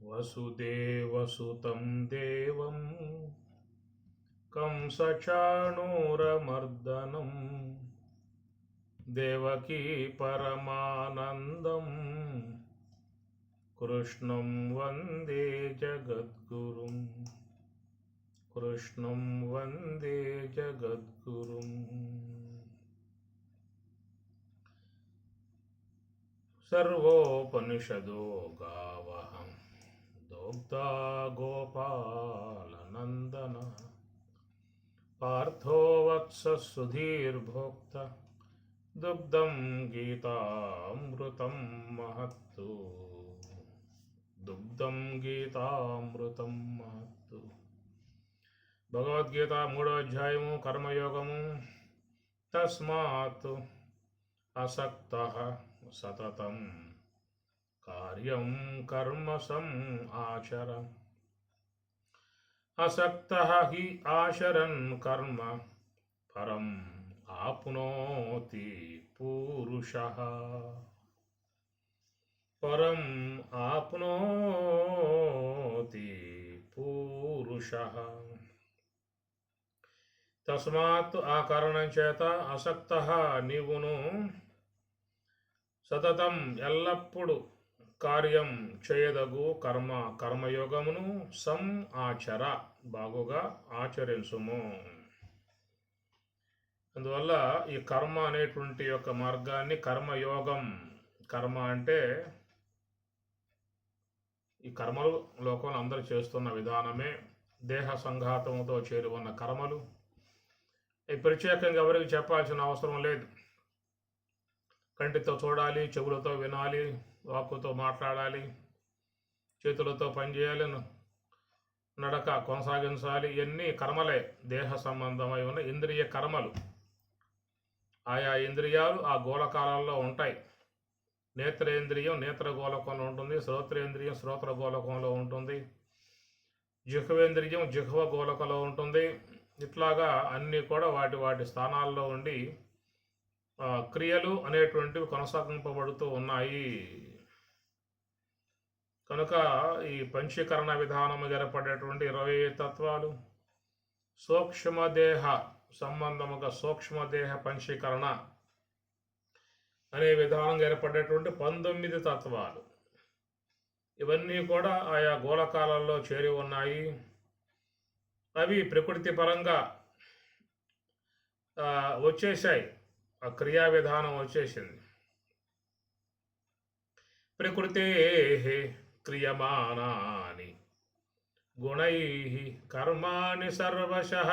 వసుదేవసుతం దేవం కంసచాణూరమర్దనం దేవకీ పరమానందం కృష్ణం వందే జగద్గురుం కృష్ణం వందే జగద్గురుం. సర్వోపనిషదో గావః దోగ్ధా గోపాలనందన పార్థో వత్స సుధీర్భోక్త దుగ్ధం గీతామృతం మహత్తు దుగ్ధం గీతామృతం మహత్తు. భగవద్గీత 3వ అధ్యాయము కర్మయోగము. తస్మాత్ అసక్తః సతతం కార్యం కర్మ ఆచర అసక్తః హి ఆచరన్ కర్మ పరం ఆప్నోతి పురుషః పరం ఆప్నోతి పురుషః. తస్మాత్ ఆ కారణం చేత అసక్తః నీవును సతతం ఎల్లప్పుడు కార్యం చేయదగు కర్మయోగమును ఆచర బాగుగా ఆచరించుము. అందువల్ల ఈ కర్మ అనేటువంటి యొక్క మార్గాన్ని కర్మయోగం, కర్మ అంటే ఈ కర్మలు లోకంలో అందరూ చేస్తున్న విధానమే. దేహ సంఘాతముతో చేరి ఉన్న కర్మలు ఈ ప్రత్యేకంగా ఎవరికి చెప్పాల్సిన అవసరం లేదు. కంటితో చూడాలి, చెవులతో వినాలి, వాక్కుతో మాట్లాడాలి, చేతులతో పనిచేయాలి, నడక కొనసాగించాలి. ఇవన్నీ కర్మలే. దేహ సంబంధమై ఉన్న ఇంద్రియ కర్మలు. ఆయా ఇంద్రియాలు ఆ గోళకాలలో ఉంటాయి. నేత్రేంద్రియం నేత్ర గోళకంలో ఉంటుంది, శ్రోత్రేంద్రియం శ్రోత్ర గోళకంలో ఉంటుంది, జిహ్వేంద్రియం జిహ్వ గోళకంలో ఉంటుంది. ఇట్లాగా అన్నీ కూడా వాటి వాటి స్థానాల్లో ఉండి క్రియలు అనేటువంటివి కొనసాగింపబడుతూ ఉన్నాయి. కనుక ఈ పంచీకరణ విధానం ఏర్పడేటువంటి 25 తత్వాలు, సూక్ష్మదేహ సంబంధముగా సూక్ష్మదేహ పంచీకరణ అనే విధానం ఏర్పడేటువంటి 19 తత్వాలు, ఇవన్నీ కూడా ఆయా గోళకాలలో చేరి ఉన్నాయి. అవి ప్రకృతి పరంగా వచ్చేసాయి. ఆ క్రియా విధానం వచ్చేసింది. ప్రకృతే క్రియమానాని గుణై కర్మాణి సర్వశః.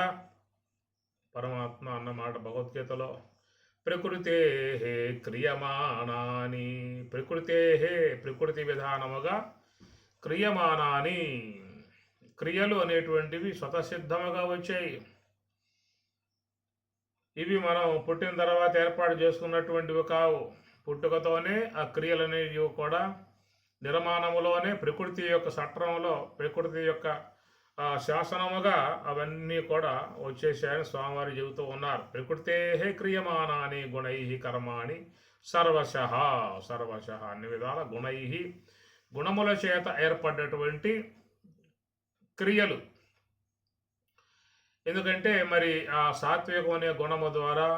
పరమాత్మ అన్నమాట భగవద్గీతలో. ప్రకృతే క్రియమానాని, ప్రకృతి విధానముగా క్రియమానాని, క్రియలు అనేటువంటివి స్వతసిద్ధముగా వచ్చాయి. ఇవి మనం పుట్టిన తర్వాత ఏర్పాటు చేసుకున్నటువంటివి కావు. పుట్టుకతోనే ఆ క్రియలు అనేవి కూడా నిర్మాణములోనే ప్రకృతి యొక్క చట్రంలో, ప్రకృతి యొక్క శాసనముగా అవన్నీ కూడా వచ్చేసాయని స్వామివారు చెబుతూ ఉన్నారు. ప్రకృతే క్రియమానాని గుణై కర్మాణి సర్వశః. అన్ని విధాల గుణై, గుణముల చేత ఏర్పడ్డటువంటి క్రియలు. ఎందుకంటే మరి ఆ సాత్వికం అనే గుణము ద్వారా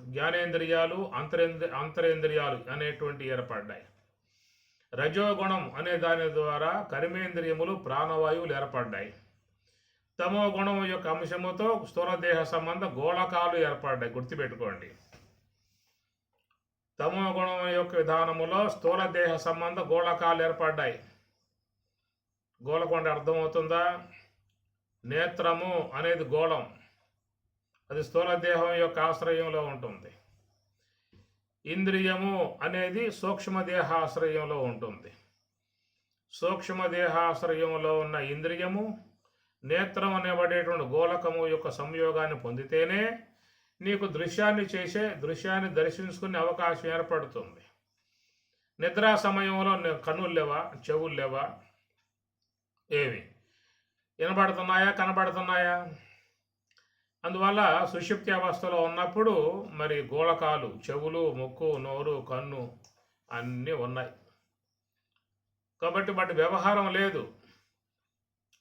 జ్ఞానేంద్రియాలు అంతరేంద్రియాలు అనేటువంటి ఏర్పడ్డాయి. రజోగుణం అనే దాని ద్వారా కర్మేంద్రియములు ప్రాణవాయువులు ఏర్పడ్డాయి. తమో గుణం యొక్క అంశముతో స్థూలదేహ సంబంధ గోళకాలు ఏర్పడ్డాయి. గుర్తుపెట్టుకోండి. తమో గుణం యొక్క విధానములో స్థూలదేహ సంబంధ గోళకాలు ఏర్పడ్డాయి. గోళకం అంటే అర్థమవుతుందా? నేత్రము అనేది గోళం, అది స్థూలదేహం యొక్క ఆశ్రయంలో ఉంటుంది. ఇంద్రియము అనేది సూక్ష్మదేహాశ్రయంలో ఉంటుంది. సూక్ష్మదేహాశ్రయంలో ఉన్న ఇంద్రియము నేత్రం అనేబడేటువంటి గోళకము యొక్క సంయోగాన్ని పొందితేనే నీకు దృశ్యాన్ని దర్శించుకునే అవకాశం ఏర్పడుతుంది. నిద్రా సమయంలో కన్నులు లేవా, చెవులు లేవా, ఏమి వినబడుతున్నాయా, కనబడుతున్నాయా? అందువల్ల సుషుప్తి అవస్థలో ఉన్నప్పుడు మరి గోళకాలు, చెవులు, ముక్కు, నోరు, కన్ను అన్నీ ఉన్నాయి. కాబట్టి వాటి వ్యవహారం లేదు.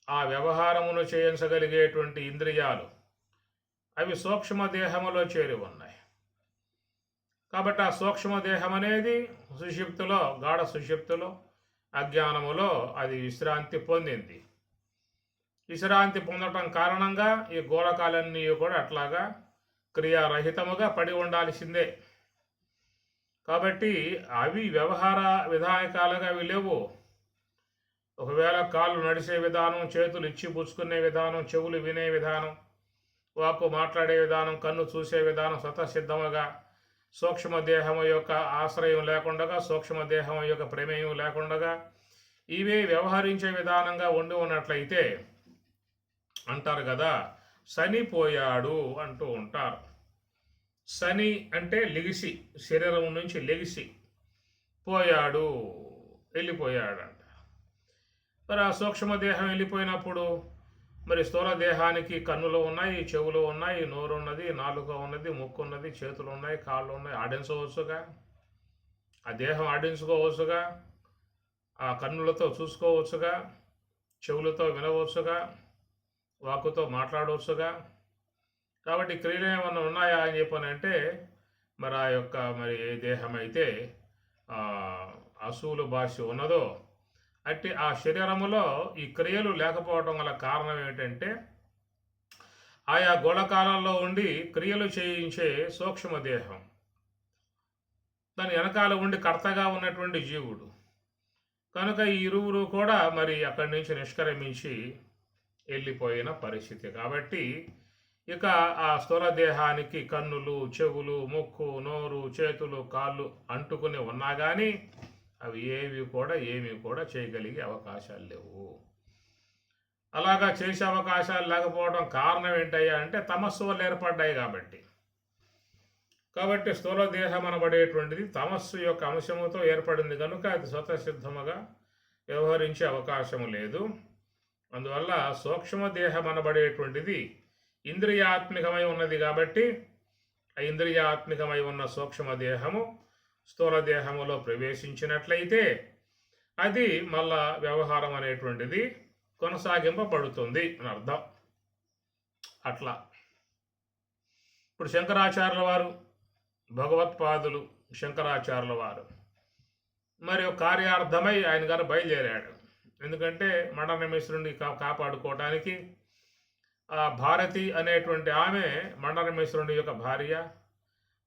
ఆ వ్యవహారమును చేయించగలిగేటువంటి ఇంద్రియాలు అవి సూక్ష్మ దేహములో చేరి ఉన్నాయి. కాబట్టి ఆ సూక్ష్మదేహం అనేది సుషుప్తిలో, గాఢ సుషుప్తిలో, అజ్ఞానములో అది విశ్రాంతి పొందింది. విశ్రాంతి పొందటం కారణంగా ఈ గోళకాలన్నీ కూడా అట్లాగా క్రియారహితముగా పడి ఉండాల్సిందే. కాబట్టి అవి వ్యవహార విధాయకాలుగా అవి లేవు. ఒకవేళ కాళ్ళు నడిచే విధానం, చేతులు ఇచ్చి పుచ్చుకునే విధానం, చెవులు వినే విధానం, వాక్కు మాట్లాడే విధానం, కన్ను చూసే విధానం స్వతసిద్ధముగా సూక్ష్మదేహము యొక్క ఆశ్రయం లేకుండగా, సూక్ష్మదేహం యొక్క ప్రమేయం లేకుండగా ఇవే వ్యవహరించే విధానంగా ఉండి ఉన్నట్లయితే అంటారు కదా, శనిపోయాడు అంటూ ఉంటారు. శని అంటే లెగిసి, శరీరం నుంచి లెగిసి పోయాడు, వెళ్ళిపోయాడు అంట. మరి ఆ సూక్ష్మదేహం వెళ్ళిపోయినప్పుడు మరి స్థూల దేహానికి కన్నులు ఉన్నాయి, చెవులు ఉన్నాయి, నోరు ఉన్నది, నాలుక ఉన్నది, ముక్కు ఉన్నది, చేతులు ఉన్నాయి, కాళ్ళు ఉన్నాయి. ఆడించవచ్చుగా, ఆ దేహం ఆడించుకోవచ్చుగా, ఆ కన్నులతో చూసుకోవచ్చుగా, చెవులతో వినవచ్చుగా, వాక్కుతో మాట్లాడవచ్చుగా. కాబట్టి క్రియలు ఏమన్నా ఉన్నాయా అని చెప్పనంటే మరి ఆ యొక్క మరి ఏ దేహం అయితే అసూలు భాష ఉన్నదో అట్టి ఆ శరీరములో ఈ క్రియలు లేకపోవడం వల్ల కారణం ఏమిటంటే ఆయా గోళకాలంలో ఉండి క్రియలు చేయించే సూక్ష్మదేహం, దాని వెనకాల ఉండి కర్తగా ఉన్నటువంటి జీవుడు. కనుక ఈ ఇరువురు కూడా మరి అక్కడి నుంచి నిష్క్రమించి వెళ్ళిపోయిన పరిస్థితి. కాబట్టి ఇక ఆ స్థూల దేహానికి కన్నులు, చెవులు, ముక్కు, నోరు, చేతులు, కాళ్ళు అంటుకుని ఉన్నా కానీ అవి ఏమీ కూడా చేయగలిగే అవకాశాలు లేవు. అలాగా చేసే అవకాశాలు లేకపోవడం కారణం ఏంటయ్యా అంటే తమస్సు వల్ల ఏర్పడ్డాయి కాబట్టి స్థూల దేహం అనబడేటువంటిది తమస్సు యొక్క అంశముతో ఏర్పడింది కనుక అది స్వతసిద్ధముగా వ్యవహరించే అవకాశము లేదు. అందువల్ల సూక్ష్మదేహం అనబడేటువంటిది ఇంద్రియాత్మికమై ఉన్నది కాబట్టి ఆ ఇంద్రియాత్మికమై ఉన్న సూక్ష్మదేహము స్థూల దేహములో ప్రవేశించినట్లయితే అది మళ్ళా వ్యవహారం అనేటువంటిది కొనసాగింపబడుతుంది అని అర్థం. అట్లా ఇప్పుడు శంకరాచార్యుల వారు, భగవత్పాదులు శంకరాచార్యుల వారు మరి కార్యార్థమై ఆయన గారు బయలుదేరాడు. ఎందుకంటే మండనమిశ్రుడిని కాపాడుకోవటానికి ఆ భారతి అనేటువంటి ఆమె మండనమిశ్రుడి యొక్క భార్య.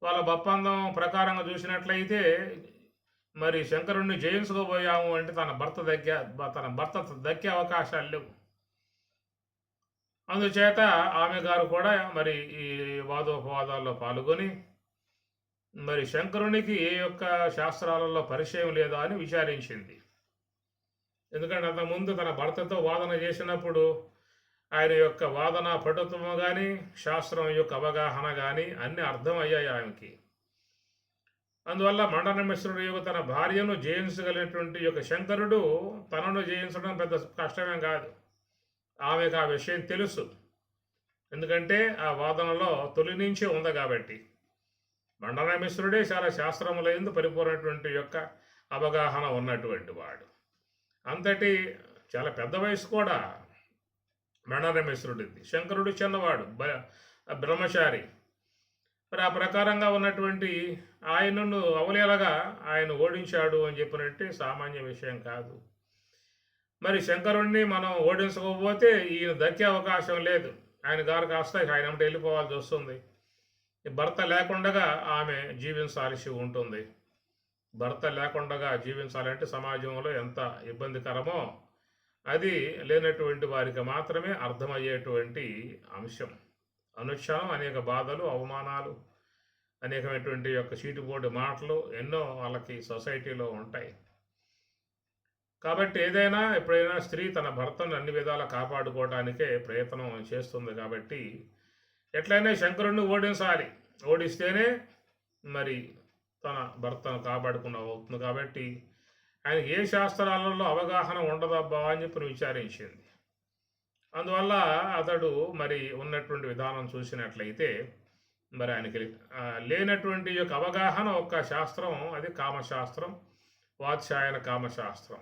వాళ్ళ ఒప్పందం ప్రకారంగా చూసినట్లయితే మరి శంకరుణ్ణి జయించుకోబోయాము అంటే తన భర్త దక్కే అవకాశాలు లేవు. అందుచేత ఆమె గారు కూడా మరి ఈ వాదోపవాదాల్లో పాల్గొని మరి శంకరునికి ఏ యొక్క శాస్త్రాలలో పరిచయం లేదా అని విచారించింది. ఎందుకంటే అంతకుముందు తన భర్తతో వాదన చేసినప్పుడు ఆయన యొక్క వాదన పటుత్వము కానీ శాస్త్రం యొక్క అవగాహన కానీ అన్నీ అర్థమయ్యాయి ఆమెకి. అందువల్ల మండనమిశ్రుడు యొక్క తన భార్యను జయించగలిగినటువంటి యొక్క శంకరుడు తనను జయించడం పెద్ద కష్టమేం కాదు. ఆమెకు ఆ విషయం తెలుసు. ఎందుకంటే ఆ వాదనలో తొలి నుంచే ఉంది కాబట్టి. మండనమిశ్రుడే చాలా శాస్త్రములందు పరిపూర్ణటువంటి యొక్క అవగాహన ఉన్నటువంటి వాడు. అంతటి చాలా పెద్ద వయసు కూడా మండనమిశ్రుడిది. శంకరుడు చిన్నవాడు, బ్రహ్మచారి. మరి ఆ ప్రకారంగా ఉన్నటువంటి ఆయనను అవలేలగా ఆయన ఓడించాడు అని చెప్పినట్టే సామాన్య విషయం కాదు. మరి శంకరుణ్ణి మనం ఓడించకపోతే ఈయన దక్కే అవకాశం లేదు. ఆయన గారు కాస్త ఆయన వెంట వెళ్ళిపోవాల్సి వస్తుంది. భర్త లేకుండా ఆమె జీవించాల్సి ఉంటుంది. భర్త లేకుండా జీవించాలంటే సమాజంలో ఎంత ఇబ్బందికరమో అది లేనటువంటి వారికి మాత్రమే అర్థమయ్యేటువంటి అంశం. అనుక్షణం అనేక బాధలు, అవమానాలు, అనేకమైనటువంటి యొక్క చీటుబోర్డు మాటలు ఎన్నో వాళ్ళకి సొసైటీలో ఉంటాయి. కాబట్టి ఏదైనా ఎప్పుడైనా స్త్రీ తన భర్తను అన్ని విధాలా కాపాడుకోవడానికే ప్రయత్నం చేస్తుంది. కాబట్టి ఎట్లయినా శంకరుణ్ణి ఓడించాలి. ఓడిస్తేనే మరి తన భర్తను కాపాడుకున్న అవుతుంది. కాబట్టి ఆయన ఏ శాస్త్రాలలో అవగాహన ఉండదబ్బా అని చెప్పి విచారించింది. అందువల్ల అతడు మరి ఉన్నటువంటి విధానం చూసినట్లయితే మరి ఆయనకి లేనటువంటి యొక్క అవగాహన ఒక్క శాస్త్రం, అది కామశాస్త్రం, వాత్స్యాయన కామశాస్త్రం.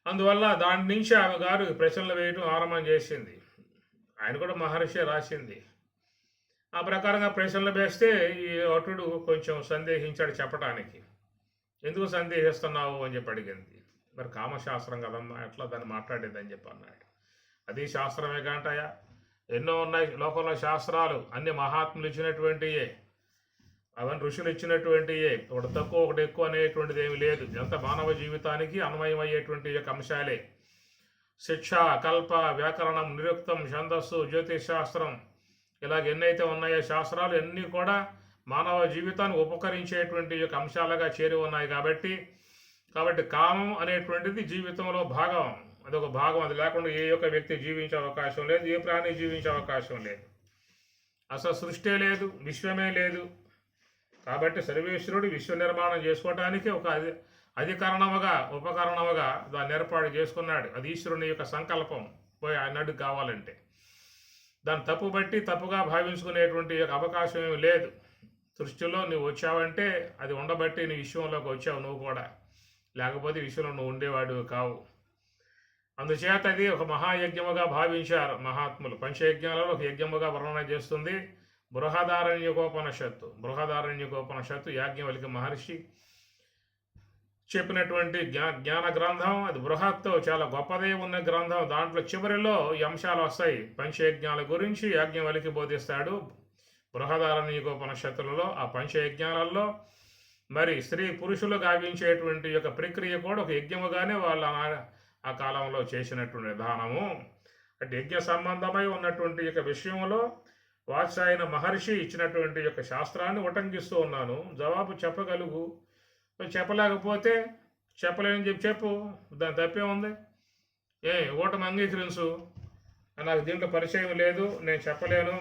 అందువల్ల దాని నుంచి ఆమె గారు ప్రశ్నలు వేయటం ఆరంభం చేసింది. ఆయన కూడా మహర్షి రాసింది. ఆ ప్రకారంగా ప్రశ్నలు వేస్తే ఈ భటుడు కొంచెం సందేహించాడు చెప్పటానికి. ఎందుకు సందేహిస్తున్నావు అని చెప్పి అడిగింది. మరి కామశాస్త్రం కదమ్మా, ఎట్లా దాన్ని మాట్లాడేదని చెప్పి అన్నాడు. అది శాస్త్రమే కాంటయా, ఎన్నో ఉన్నాయి లోకంలో శాస్త్రాలు, అన్ని మహాత్ములు ఇచ్చినటువంటియే, అవన్నీ ఋషులు ఇచ్చినటువంటియే. ఒకటి తక్కువ ఒకటి ఎక్కువ అనేటువంటిది ఏమి లేదు. ఎంత మానవ జీవితానికి అన్వయమయ్యేటువంటి యొక్క అంశాలే. శిక్ష, కల్ప, వ్యాకరణం, నిరుక్తం, ఛందస్సు, జ్యోతిష్ శాస్త్రం, ఇలాగ ఎన్నైతే ఉన్నాయో శాస్త్రాలు అన్నీ కూడా మానవ జీవితాన్ని ఉపకరించేటువంటి యొక్క అంశాలుగా చేరి ఉన్నాయి. కాబట్టి కామం అనేటువంటిది జీవితంలో భాగం, అదొక భాగం. అది లేకుండా ఏ ఒక్క వ్యక్తి జీవించే అవకాశం లేదు, ఏ ప్రాణి జీవించే అవకాశం లేదు. అసలు సృష్టి లేదు, విశ్వమే లేదు. కాబట్టి సర్వేశ్వరుడు విశ్వ నిర్మాణం చేసుకోవడానికి ఒక అధికరణముగా ఉపకరణముగా దాన్ని ఏర్పాటు చేసుకున్నాడు. అది ఈశ్వరుని యొక్క సంకల్పం పోయి ఆయనడు కావాలంటే. దాన్ని తప్పుగా భావించుకునేటువంటి యొక్క అవకాశం ఏమి లేదు. సృష్టిలో నువ్వు వచ్చావంటే అది ఉండబట్టి నీ విశ్వంలోకి వచ్చావు నువ్వు కూడా, లేకపోతే విశ్వంలో నువ్వు ఉండేవాడు కావు. అందుచేత అది ఒక మహాయజ్ఞముగా భావించారు మహాత్ములు. పంచయజ్ఞాలలో ఒక యజ్ఞముగా వర్ణన చేస్తుంది బృహదారణ్యకోపనిషత్తు యాజ్ఞవల్క్య మహర్షి చెప్పినటువంటి జ్ఞాన గ్రంథం. అది బృహత్తో చాలా గొప్పదే ఉన్న గ్రంథం. దాంట్లో చివరిలో ఈ అంశాలు వస్తాయి. పంచయజ్ఞాల గురించి యాజ్ఞవల్క్య బోధిస్తాడు బృహదారణ్యకోపనిషత్తులలో. ఆ పంచయజ్ఞాలలో మరి స్త్రీ పురుషులు గావించేటువంటి యొక్క ప్రక్రియ కూడా ఒక యజ్ఞముగానే వాళ్ళు ఆ కాలంలో చేసినటువంటి విధానము. అంటే యజ్ఞ సంబంధమై ఉన్నటువంటి యొక్క విషయంలో వాత్సాయన మహర్షి ఇచ్చినటువంటి యొక్క శాస్త్రాన్ని ఉటంకిస్తూ ఉన్నాను. జవాబు చెప్పగలుగు, చెప్పలేకపోతే చెప్పలేని చెప్పు, దాని తప్పే ఉంది. ఓటమి అంగీకరించు, నాకు దీంట్లో పరిచయం లేదు, నేను చెప్పలేను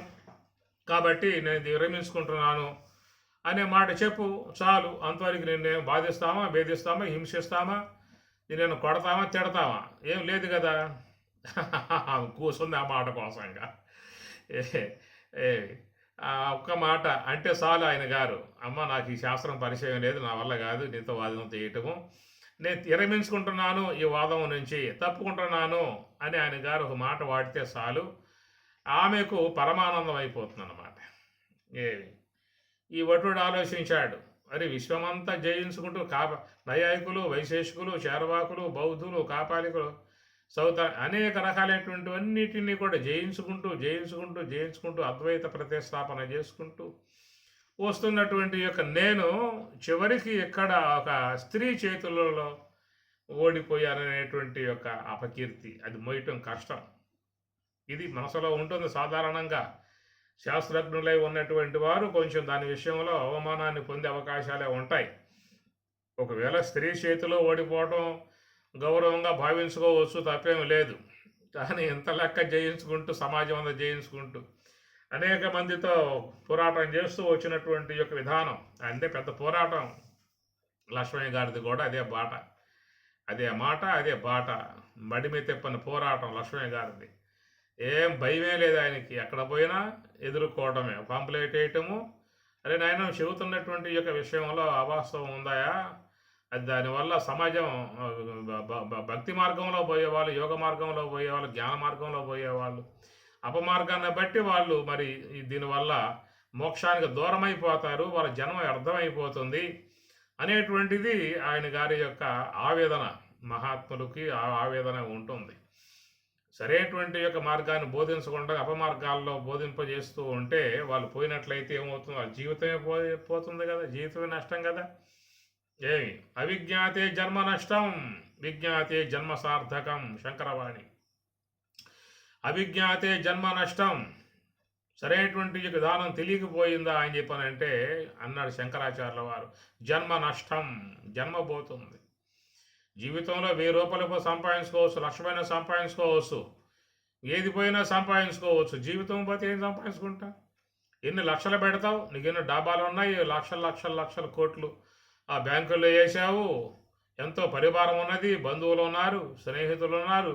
కాబట్టి నేను విరమించుకుంటున్నాను అనే మాట చెప్పు చాలు. అంతవరకు నేను బాధిస్తామా, వేధిస్తామా, హింసిస్తామా, నేను కొడతామా, తిడతామా, ఏం లేదు కదా. కూర్చుంది ఆ మాట కోసంగా. ఒక్క మాట అంటే చాలు. ఆయన గారు, అమ్మ నాకు ఈ శాస్త్రం పరిచయం లేదు, నా వల్ల కాదు నీతో వాదన చేయటము, నేను విరమించుకుంటున్నాను ఈ వాదం నుంచి, తప్పుకుంటున్నాను అని ఆయన గారు ఒక మాట వాడితే చాలు, ఆమెకు పరమానందం అయిపోతుంది అన్నమాట. ఈ వటుడు ఆలోచించాడు, మరి విశ్వమంతా జయించుకుంటూ నైయాయికులు, వైశేషికులు, చార్వాకులు, బౌద్ధులు, కాపాలికులు, అనేక రకాలైనటువంటివన్నిటినీ కూడా జయించుకుంటూ అద్వైత ప్రతిష్టాపన చేసుకుంటూ వస్తున్నటువంటి యొక్క నేను చివరికి ఇక్కడ ఒక స్త్రీ చేతులలో ఓడిపోయారనేటువంటి యొక్క అపకీర్తి, అది మోయటం కష్టం. ఇది మనసులో ఉంటుంది సాధారణంగా. శాస్త్రజ్ఞులై ఉన్నటువంటి వారు కొంచెం దాని విషయంలో అవమానాన్ని పొందే అవకాశాలే ఉంటాయి. ఒకవేళ స్త్రీ చేతిలో ఓడిపోవటం గౌరవంగా భావించుకోవచ్చు, తప్పేమీ లేదు. కానీ ఇంత లెక్క జయించుకుంటూ, సమాజం అంతా జయించుకుంటూ అనేక మందితో పోరాటం చేస్తూ వచ్చినటువంటి యొక్క విధానం, అంటే పెద్ద పోరాటం. లక్ష్మయ్య గారిది కూడా అదే మాట, అదే బాట, మడిమి తిప్పని పోరాటం లక్ష్మయ్య గారిది. ఏం భయమే లేదు ఆయనకి, ఎక్కడ పోయినా ఎదుర్కోవడమే, పాంప్లెట్ వేయటము. అరే నాయన చెబుతున్నటువంటి యొక్క విషయంలో అవాస్తవం ఉందాయా, అది దానివల్ల సమాజం భక్తి మార్గంలో పోయేవాళ్ళు, యోగ మార్గంలో పోయేవాళ్ళు, జ్ఞాన మార్గంలో పోయేవాళ్ళు, అపమార్గాన్ని బట్టి వాళ్ళు మరి దీనివల్ల మోక్షానికి దూరం అయిపోతారు, వాళ్ళ జన్మ అర్థమైపోతుంది అనేటువంటిది ఆయన గారి యొక్క ఆవేదన. మహాత్ములకి ఆ ఆవేదన ఉంటుంది. సరైనటువంటి యొక్క మార్గాన్ని బోధించకుండా అపమార్గాల్లో బోధింపజేస్తూ ఉంటే వాళ్ళు పోయినట్లయితే ఏమవుతుంది, వాళ్ళ జీవితమే పోతుంది కదా, జీవితమే నష్టం కదా. అవిజ్ఞాతే జన్మ నష్టం, విజ్ఞాతే జన్మ సార్థకం. శంకరవాణి. అవిజ్ఞాతే జన్మ నష్టం, సరైనటువంటి విధానం తెలియకపోయిందా అని చెప్పానంటే అన్నాడు శంకరాచార్యుల వారు, జన్మ నష్టం, జన్మ పోతుంది. జీవితంలో 1000 రూపాయలు సంపాదించుకోవచ్చు, లక్షమైన సంపాదించుకోవచ్చు, ఏది పోయినా సంపాదించుకోవచ్చు. జీవితం పోతే ఏం సంపాదించుకుంటా, ఎన్ని లక్షలు పెడతావు, నీకు ఎన్ని డాబాలు ఉన్నాయి, లక్షల కోట్లు ఆ బ్యాంకుల్లో వేసావు, ఎంతో పరివారం ఉన్నది, బంధువులు ఉన్నారు, స్నేహితులు ఉన్నారు,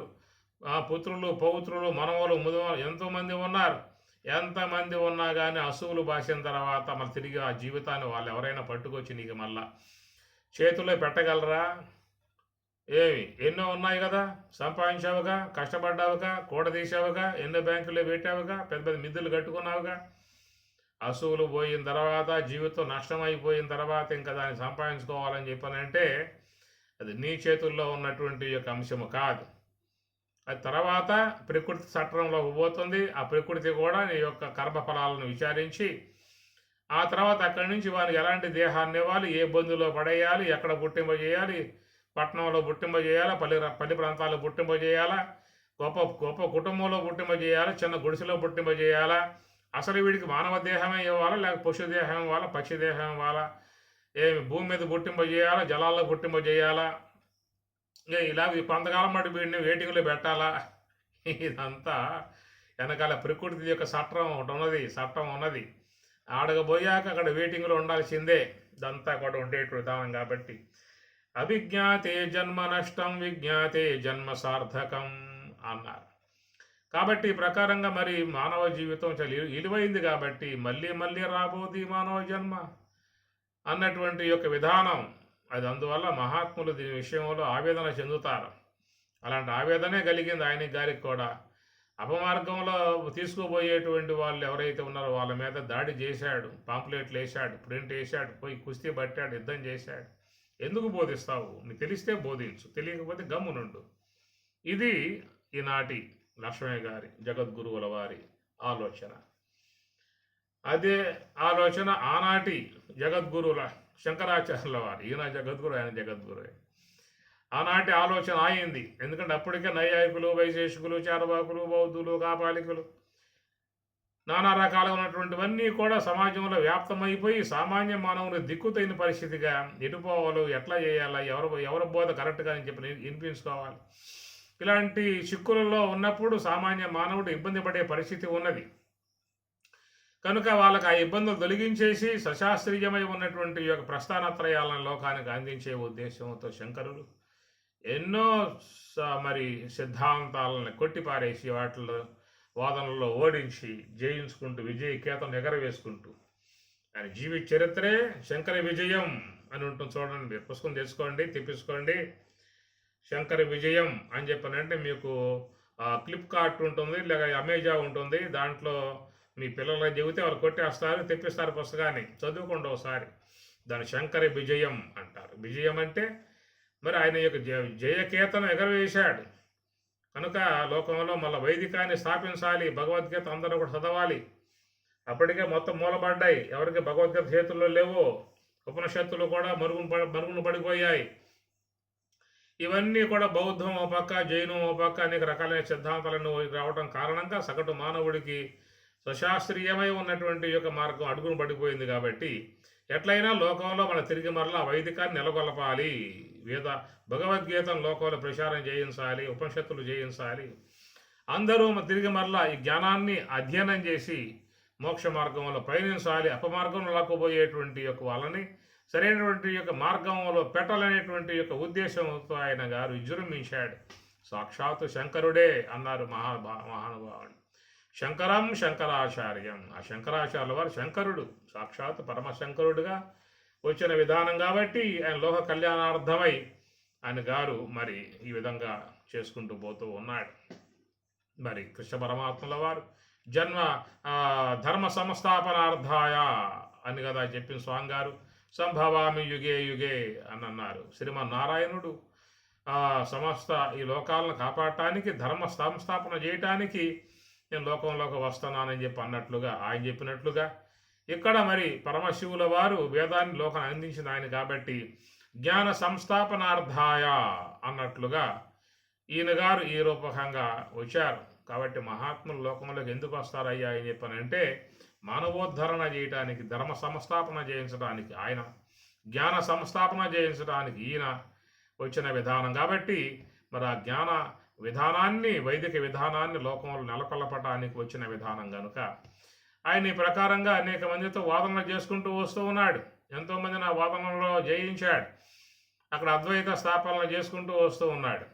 పుత్రులు, పౌత్రులు, మనవలు, ముదవలు ఎంతోమంది ఉన్నారు. ఎంతమంది ఉన్నా కానీ అసువులు బాసిన తర్వాత మళ్ళీ తిరిగి ఆ జీవితాన్ని వాళ్ళు ఎవరైనా పట్టుకొచ్చి నీకు మళ్ళా చేతుల్లో పెట్టగలరా? ఏమి ఎన్నో ఉన్నాయి కదా, సంపాదించావుగా, కష్టపడ్డావుగా, కూడదీశావుగా, ఎన్నో బ్యాంకుల్లో పెట్టావుగా, పెద్ద పెద్ద మిద్దులు కట్టుకున్నావుగా. అసూలు పోయిన తర్వాత, జీవితం నష్టం అయిపోయిన తర్వాత ఇంకా దాన్ని సంపాదించుకోవాలని చెప్పానంటే అది నీ చేతుల్లో ఉన్నటువంటి యొక్క అంశము కాదు. అది తర్వాత ప్రకృతి చట్టంలోకి పోతుంది. ఆ ప్రకృతి కూడా నీ యొక్క కర్మఫలాలను విచారించి ఆ తర్వాత అక్కడి నుంచి వానికి ఎలాంటి దేహాన్ని ఇవ్వాలి, ఏ బంధులో పడేయాలి, ఎక్కడ పుట్టింపజేయాలి, పట్టణంలో పుట్టింపజేయాలా, పల్లి ప్రాంతాల్లో పుట్టింపజేయాలా, గొప్ప గొప్ప కుటుంబంలో పుట్టింపజేయాలా, చిన్న గుడిసెలో పుట్టింపజేయాలా, అసలు వీడికి మానవ దేహమే ఇవ్వాలా, లేక పశు దేహం ఇవ్వాలా, పక్షి దేహం ఇవ్వాలా, ఏమి భూమి మీద పుట్టింపజేయాలా, జలాల్లో పుట్టింపజేయాలా, ఇంకా ఇలా కొంతకాలం పాటు వీడిని వెయిటింగ్లో పెట్టాలా. ఇదంతా వెనకాల ప్రకృతి యొక్క చట్టం ఉన్నది. ఆడకపోయాక అక్కడ వెయిటింగ్లో ఉండాల్సిందే. ఇదంతా కూడా ఉండేటువంటి విధానం కాబట్టి అవిజ్ఞాతే జన్మ నష్టం విజ్ఞాతే జన్మ సార్థకం అన్నారు. కాబట్టి ఈ ప్రకారంగా మరి మానవ జీవితం చాలా విలువైంది కాబట్టి మళ్ళీ మళ్ళీ రాబోది మానవ జన్మ అన్నటువంటి యొక్క విధానం అది. అందువల్ల మహాత్ములు దీని విషయంలో ఆవేదన చెందుతారు. అలాంటి ఆవేదనే కలిగింది ఆయన గారికి కూడా. అపమార్గంలో తీసుకుపోయేటువంటి వాళ్ళు ఎవరైతే ఉన్నారో వాళ్ళ మీద దాడి చేశాడు, పాంప్లెట్లు వేశాడు, ప్రింట్ వేశాడు, పోయి కుస్తీ పట్టాడు, యుద్ధం చేశాడు. ఎందుకు బోధిస్తావు? నీకు తెలిస్తే బోధించు, తెలియకపోతే గమ్మునుండు. ఇది ఈనాటి లక్ష్మయ్య గారి జగద్గురువుల వారి ఆలోచన. అదే ఆలోచన ఆనాటి జగద్గురువుల శంకరాచార్యుల వారు. ఈయన జగద్గురు, ఆయన జగద్గురు. ఆనాటి ఆలోచన అయింది. ఎందుకంటే అప్పటికే నైయాయికులు, వైశేషికులు, చారవాకులు, బౌద్ధులు, కాపాలికులు, నానా రకాలుగా ఉన్నటువంటివన్నీ కూడా సమాజంలో వ్యాప్తమైపోయి సామాన్య మానవుని దిక్కుతైన పరిస్థితిగా ఎటుపోవాలో, ఎట్లా చేయాలా, ఎవరి బోధ కరెక్ట్గా అని చెప్పి వినిపించుకోవాలి. ఇలాంటి చిక్కులలో ఉన్నప్పుడు సామాన్య మానవుడు ఇబ్బంది పడే పరిస్థితి ఉన్నది. కనుక వాళ్ళకి ఆ ఇబ్బందులు తొలగించేసి సశాస్త్రీయమై ఉన్నటువంటి యొక్క ప్రస్థానత్రయాలను లోకానికి అందించే ఉద్దేశంతో శంకరులు ఎన్నో మరి సిద్ధాంతాలను కొట్టిపారేసి వాటిలో వాదనలో ఓడించి జయించుకుంటూ విజయకేతం ఎగరవేసుకుంటూ ఆయన జీవిత చరిత్రే శంకర విజయం అని ఉంటుంది. చూడండి, మీరు పుస్తకం తెచ్చుకోండి, తెప్పించుకోండి. శంకర విజయం అని చెప్పనంటే మీకు ఫ్లిప్కార్ట్ ఉంటుంది, లేక అమెజాన్ ఉంటుంది. దాంట్లో మీ పిల్లలు చెబితే వాళ్ళు కొట్టేస్తారు, తెప్పిస్తారు పుస్తకాన్ని. చదువుకోండి ఒకసారి. దాని శంకర విజయం అంటారు. విజయం అంటే మరి ఆయన యొక్క జయకేతను ఎగరవేశాడు. కనుక లోకంలో మళ్ళీ వైదికాన్ని స్థాపించాలి, భగవద్గీత అందరూ కూడా చదవాలి. అప్పటికే మొత్తం మూలపడ్డాయి, ఎవరికి భగవద్గీత చేతుల్లో లేవో, ఉపనిషత్తులు కూడా మరుగున పడిపోయాయి. ఇవన్నీ కూడా బౌద్ధం ఓ పక్క, జైనం ఓ పక్క అనేక రకాలైన సిద్ధాంతాలను రావడం కారణంగా సగటు మానవుడికి స్వశాస్త్రీయమై ఉన్నటువంటి యొక్క మార్గం అడుగును పడిపోయింది. కాబట్టి ఎట్లయినా లోకంలో మన తిరిగి మరలా వైదికాన్ని నెలకొల్పాలి, భగవద్గీతను లోకంలో ప్రచారం చేయించాలి, ఉపనిషత్తులు చేయించాలి. అందరూ తిరిగి మరలా ఈ జ్ఞానాన్ని అధ్యయనం చేసి మోక్ష మార్గంలో పయనించాలి. అపమార్గంలో లాక్కుపోయేటువంటి యొక్క వాళ్ళని సరైనటువంటి యొక్క మార్గంలో పెట్టాలనేటువంటి యొక్క ఉద్దేశంతో ఆయన గారు విజృంభించాడు. సాక్షాత్తు శంకరుడే అన్నారు మహానుభావుడు. శంకరం శంకరాచార్యం. ఆ శంకరాచార్యుల వారు శంకరుడు, సాక్షాత్ పరమశంకరుడుగా వచ్చిన విధానం కాబట్టి ఆయన లోక కళ్యాణార్థమై ఆయన గారు మరి ఈ విధంగా చేసుకుంటూ పోతూ ఉన్నాడు. మరి కృష్ణ పరమాత్మల వారు జన్మ ధర్మ సంస్థాపనార్థాయ అని కదా చెప్పిన స్వామి గారు. సంభవామి యుగే యుగే అని అన్నారు. శ్రీమన్నారాయణుడు సమస్త ఈ లోకాలను కాపాడటానికి, ధర్మ సంస్థాపన చేయటానికి నేను లోకంలోకి వస్తున్నానని చెప్పి అన్నట్లుగా, ఆయన చెప్పినట్లుగా ఇక్కడ మరి పరమశివుల వారు వేదాన్ని లోకాన్ని అందించిన ఆయన కాబట్టి జ్ఞాన సంస్థాపనార్థాయ అన్నట్లుగా ఈయన గారు ఈ రూపకంగా వచ్చారు. కాబట్టి మహాత్ములు లోకంలోకి ఎందుకు వస్తారయ్యా అని చెప్పానంటే మానవోద్ధరణ చేయటానికి, ధర్మ సంస్థాపన చేయించడానికి, ఆయన జ్ఞాన సంస్థాపన చేయించడానికి ఈయన వచ్చిన విధానం కాబట్టి మరి ఆ జ్ఞాన విధానాన్ని, వైదిక విధానాన్ని లోకంలో నెలకొల్పటానికి వచ్చిన విధానం కనుక ఆయన ఈ ప్రకారంగా అనేక మందితో వాదనలు చేసుకుంటూ వస్తూ ఉన్నాడు. ఎంతోమంది నా వాదనలో జయించాడు. అక్కడ అద్వైత స్థాపనలు చేసుకుంటూ వస్తూ ఉన్నాడు.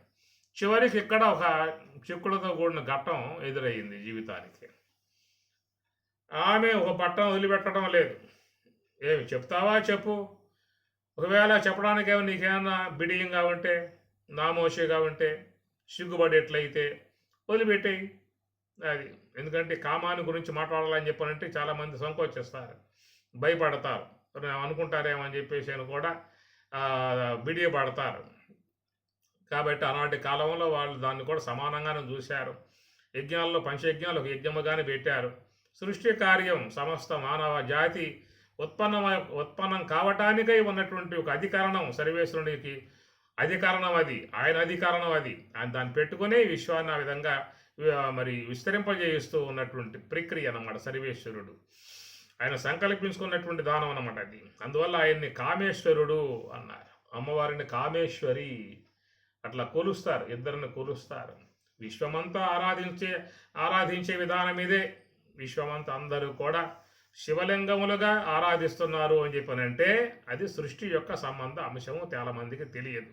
చివరికి ఇక్కడ ఒక చిక్కులతో కూడిన ఘట్టం ఎదురయ్యింది జీవితానికి. ఆమె ఒక పట్టం వదిలిపెట్టడం లేదు. ఏమి చెప్తావా చెప్పు, ఒకవేళ చెప్పడానికి నీకేమన్నా బిడియంగా ఉంటే నామోషిగా ఉంటే, సిగ్గుపడేట్లయితే వదిలిపెట్టేయి. అది. ఎందుకంటే కామాన్ని గురించి మాట్లాడాలని చెప్పనంటే చాలామంది సంకోచిస్తారు, భయపడతారు, అనుకుంటారేమో అని చెప్పేసి అని కూడా బిడియపడతారు. కాబట్టి అలాంటి కాలంలో వాళ్ళు దాన్ని కూడా సమానంగానే చూశారు. యజ్ఞాల్లో పంచయజ్ఞాలు ఒక యజ్ఞముగానే పెట్టారు. సృష్టి కార్యం సమస్త మానవ జాతి ఉత్పన్నం కావటానికై ఉన్నటువంటి ఒక అధికరణం సర్వేశ్వరునికి అధికరణం అది, ఆయన అధికరణం అది. ఆయన దాన్ని పెట్టుకునే విశ్వాన్ని ఆ విధంగా మరి విస్తరింపజేస్తూ ఉన్నటువంటి ప్రక్రియ అన్నమాట సర్వేశ్వరుడు. ఆయన సంకల్పించుకున్నటువంటి దానం అన్నమాట అది. అందువల్ల ఆయన్ని కామేశ్వరుడు అన్నారు. అమ్మవారిని కామేశ్వరి అట్లా కొలుస్తారు, ఇద్దరిని కొలుస్తారు. విశ్వమంతా ఆరాధించే విధానం ఇదే. విశ్వమంతా అందరూ కూడా శివలింగములుగా ఆరాధిస్తున్నారు అని చెప్పనంటే అది సృష్టి యొక్క సంబంధ అంశము చాలా మందికి తెలియదు.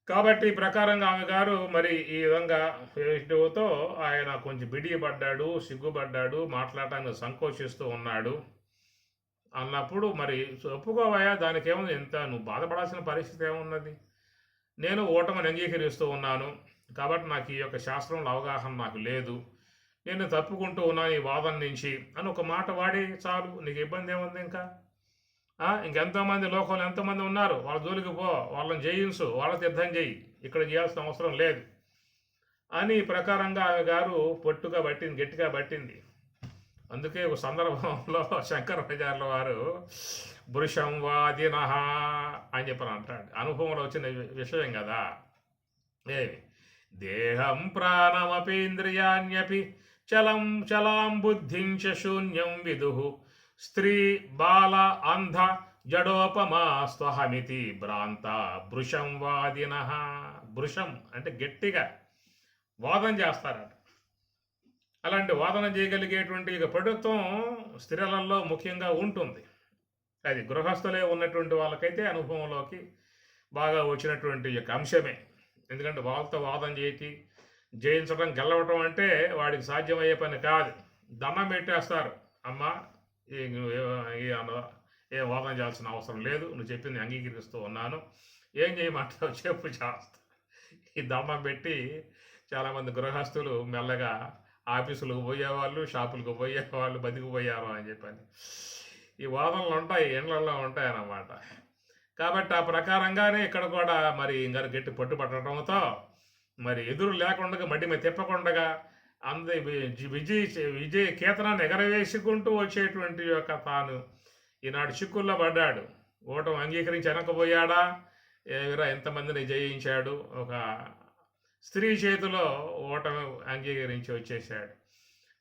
కాబట్టి ఈ ప్రకారంగా ఆమె గారు మరి ఈ విధంగా విష్ణువుతో ఆయన కొంచెం బిడియపడ్డాడు, సిగ్గుపడ్డాడు, మాట్లాడటానికి సంకోచిస్తూ ఉన్నాడు. అన్నప్పుడు మరి ఒప్పుకోవయా, దానికి ఏముంది, ఎంత నువ్వు బాధపడాల్సిన పరిస్థితి ఏమున్నది, నేను ఓటమిని అంగీకరిస్తూ ఉన్నాను కాబట్టి నాకు ఈ యొక్క శాస్త్రంలో అవగాహన నాకు లేదు, నేను తప్పుకుంటూ ఉన్నాను ఈ వాదన నుంచి అని ఒక మాట వాడి చాలు, నీకు ఇబ్బంది ఏముంది ఇంకా. ఇంకెంతోమంది లోకంలో ఎంతోమంది ఉన్నారు, వాళ్ళ జోలికి పో, వాళ్ళని జయించు, వాళ్ళకి యుద్ధం చేయి, ఇక్కడ చేయాల్సిన అవసరం లేదు అని ఈ ప్రకారంగా ఆమె గారు పొట్టుగా పట్టింది, గట్టిగా పట్టింది. అందుకే ఒక సందర్భంలో శంకరాచార్యుల వారు పురుషం వాదినః అని చెప్పని అంటాడు. అనుభవంలో వచ్చిన విషయం కదా. ఏమి దేహం ప్రాణమపీంద్రియాణ్యపి చలం చలాం బుద్ధిం చ శూన్యం విదుః స్త్రీ బాల అంధ జడోపమా స్వహమితి భ్రాంత భృశం వాదినః. భృశం అంటే గట్టిగా వాదన చేస్తారట. అలాంటి వాదన చేయగలిగేటువంటి ఇక పటుత్వం స్త్రీలలో ముఖ్యంగా ఉంటుంది. అది గృహస్థులే ఉన్నటువంటి వాళ్ళకైతే అనుభవంలోకి బాగా వచ్చినటువంటి యొక్క అంశమే. ఎందుకంటే వాళ్ళతో వాదన జయించడం, గెలవటం అంటే వాడికి సాధ్యమయ్యే పని కాదు. దండం పెట్టేస్తారు, అమ్మ ఏం వాదన చేయాల్సిన అవసరం లేదు, నువ్వు చెప్పింది అంగీకరిస్తూ ఉన్నాను, ఏం చేయమంటావు చెప్పు చేస్తా. ఈ దండం పెట్టి చాలామంది గృహస్థులు మెల్లగా ఆఫీసులకు పోయేవాళ్ళు, షాపులకు పోయేవాళ్ళు బతికిపోయారు అని చెప్పని ఈ వాదనలు ఉంటాయి, ఎండ్లలో ఉంటాయన్నమాట. కాబట్టి ఆ ప్రకారంగానే ఇక్కడ కూడా మరి ఇంకా గట్టి పట్టుపట్టడంతో మరి ఎదురు లేకుండా మడ్డి మీద తిప్పకుండా విజయ కేతనాన్ని ఎగరవేసుకుంటూ వచ్చేటువంటి యొక్క తాను ఈనాడు చిక్కుల్లో పడ్డాడు. ఓటమి అంగీకరించి వెనకపోయాడా, ఎవరా ఎంతమందిని జయించాడు, ఒక స్త్రీ చేతిలో ఓటమి అంగీకరించి వచ్చేసాడు.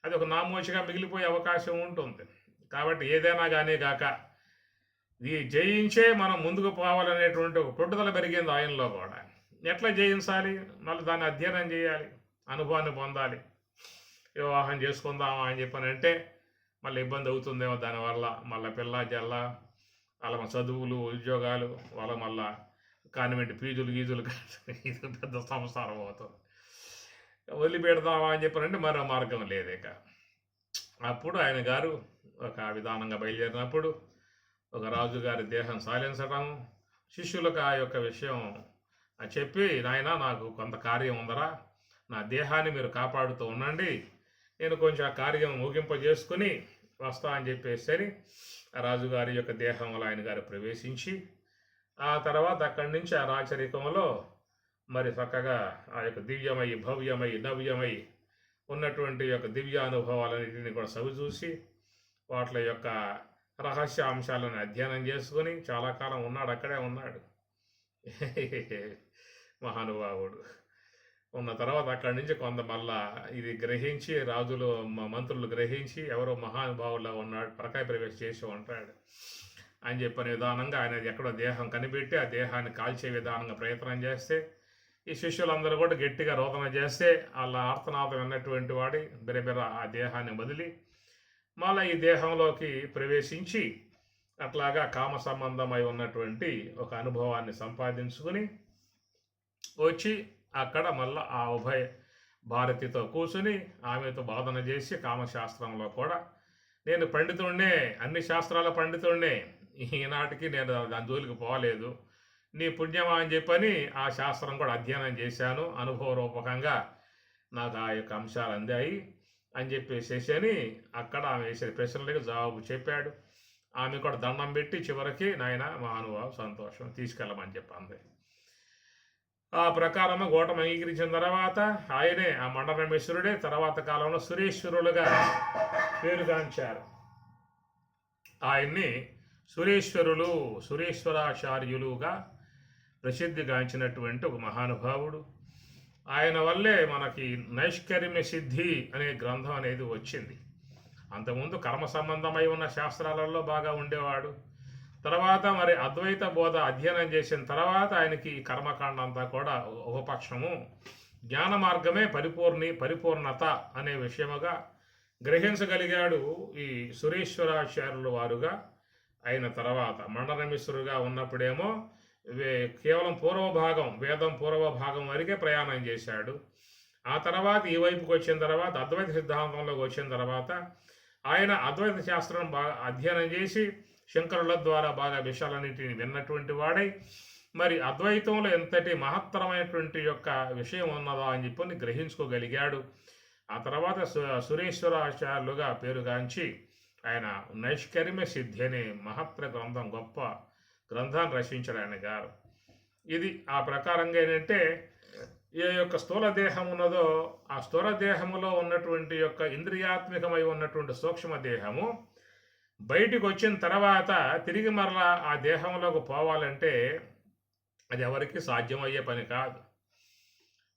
అది ఒక నామోచిగా మిగిలిపోయే అవకాశం ఉంటుంది. కాబట్టి ఏదైనా కానీ కాక ఈ జయించే మనం ముందుకు పోవాలనేటువంటి ఒక పట్టుదల పెరిగింది ఆయనలో కూడా. ఎట్లా జయించాలి, మళ్ళీ దాన్ని అధ్యయనం చేయాలి, అనుభవాన్ని పొందాలి. వివాహం చేసుకుందామా అని చెప్పనంటే మళ్ళీ ఇబ్బంది అవుతుందేమో దానివల్ల, మళ్ళీ పిల్ల జల్ల వాళ్ళ చదువులు ఉద్యోగాలు, వాళ్ళ మళ్ళా కాన్వెంట్ ఫీజులు గీజులు ఇది పెద్ద సంసారం అవుతుంది. వదిలిపెడదామా అని చెప్పనంటే మరో మార్గం లేదు ఇక. అప్పుడు ఆయన గారు ఒక విధానంగా బయలుదేరినప్పుడు ఒక రాజుగారి దేహం సాలించడం, శిష్యులకు ఆ యొక్క విషయం చెప్పి, నాయన నాకు కొంత కార్యం ఉందరా, నా దేహాన్ని మీరు కాపాడుతూ ఉండండి, నేను కొంచెం ఆ కార్యం ముగింపజేసుకుని వస్తా అని చెప్పేసరి రాజుగారి యొక్క దేహంలో ఆయన గారు ప్రవేశించి ఆ తర్వాత అక్కడి నుంచి ఆ రాచరికంలో మరి చక్కగా ఆ యొక్క దివ్యమై భవ్యమై నవ్యమై ఉన్నటువంటి యొక్క దివ్య అనుభవాలన్నింటినీ కూడా సవిచూసి వాటి యొక్క రహస్య అంశాలను అధ్యయనం చేసుకొని చాలా కాలం ఉన్నాడు, అక్కడే ఉన్నాడు మహానుభావుడు. ఉన్న తర్వాత అక్కడి నుంచి కొంత మళ్ళా ఇది గ్రహించి రాజులు మంత్రులు గ్రహించి ఎవరో మహానుభావుల్లో ఉన్నాడు, పరకాయ ప్రవేశం చేసి ఉంటాడు అని చెప్పిన విధానంగా ఆయన ఎక్కడో దేహం కనిపెట్టి ఆ దేహాన్ని కాల్చే విధానంగా ప్రయత్నం చేస్తే ఈ శిష్యులందరూ కూడా గట్టిగా రోదన చేస్తే వాళ్ళ ఆర్తనాదం విన్నటువంటి వాడి బిరబిర ఆ దేహాన్ని వదిలి మళ్ళీ ఈ దేహంలోకి ప్రవేశించి అట్లాగా కామ సంబంధమై ఉన్నటువంటి ఒక అనుభవాన్ని సంపాదించుకుని వచ్చి అక్కడ మళ్ళీ ఆ ఉభయ భారతితో కూర్చుని ఆమెతో బోధన చేసి కామశాస్త్రంలో కూడా నేను పండితుడినే, అన్ని శాస్త్రాల పండితుడినే, ఈనాటికి నేను దాని జోలికి పోలేదు, నీ పుణ్యమా అని చెప్పని ఆ శాస్త్రం కూడా అధ్యయనం చేశాను, అనుభవరూపకంగా నాకు ఆ యొక్క అంశాలు అందాయి అని చెప్పేసేసి అని అక్కడ ఆమె వేసే ప్రశ్నలకు జవాబు చెప్పాడు. ఆమె కూడా దండం పెట్టి చివరికి నాయన మహానుభావం సంతోషం తీసుకెళ్ళమని చెప్పింది. ఆ ప్రకారము గౌతమ అంగీకరించిన తర్వాత ఆయనే ఆ మండరమేశ్వరుడే తర్వాత కాలంలో సురేశ్వరులుగా పేరుగాంచారు. ఆయన్ని సురేశ్వరాచార్యులుగా ప్రసిద్ధిగాంచినటువంటి ఒక మహానుభావుడు. ఆయన వల్లే మనకి నైష్కర్మ్య సిద్ధి అనే గ్రంథం అనేది వచ్చింది. అంతకుముందు కర్మ సంబంధమై ఉన్న శాస్త్రాలలో బాగా ఉండేవాడు. తర్వాత మరి అద్వైత బోధ అధ్యయనం చేసిన తర్వాత ఆయనకి ఈ కర్మకాండ అంతా కూడా ఉపపక్షము, జ్ఞాన మార్గమే పరిపూర్ణత అనే విషయముగా గ్రహించగలిగాడు. ఈ సురేశ్వరాచార్యుల వారుగా అయిన తర్వాత మండరమేశ్వరుగా ఉన్నప్పుడేమో కేవలం వేదం పూర్వభాగం వరకే ప్రయాణం చేశాడు. ఆ తర్వాత ఈ వైపుకి వచ్చిన తర్వాత అద్వైత సిద్ధాంతంలోకి వచ్చిన తర్వాత ఆయన అద్వైత శాస్త్రం బాగా అధ్యయనం చేసి శంకరుల ద్వారా బాగా విషయాలన్నింటినీ విన్నటువంటి వాడై మరి అద్వైతంలో ఎంతటి మహత్తరమైనటువంటి యొక్క విషయం ఉన్నదా అని చెప్పి గ్రహించుకోగలిగాడు. ఆ తర్వాత సురేశ్వరాచార్యులుగా పేరుగాంచి ఆయన నైష్కర్మ్య సిద్ధి అనే మహత్తర గ్రంథం, గొప్ప గ్రంథాన్ని రచించాడు ఆయన గారు. ఇది ఆ ప్రకారంగా ఏంటంటే ఏ యొక్క స్థూల దేహం ఉన్నదో ఆ స్థూల దేహములో ఉన్నటువంటి యొక్క ఇంద్రియాత్మికమై ఉన్నటువంటి సూక్ష్మ దేహము బయటికి వచ్చిన తర్వాత తిరిగి మరలా ఆ దేహంలోకి పోవాలంటే అది ఎవరికి సాధ్యమయ్యే పని కాదు.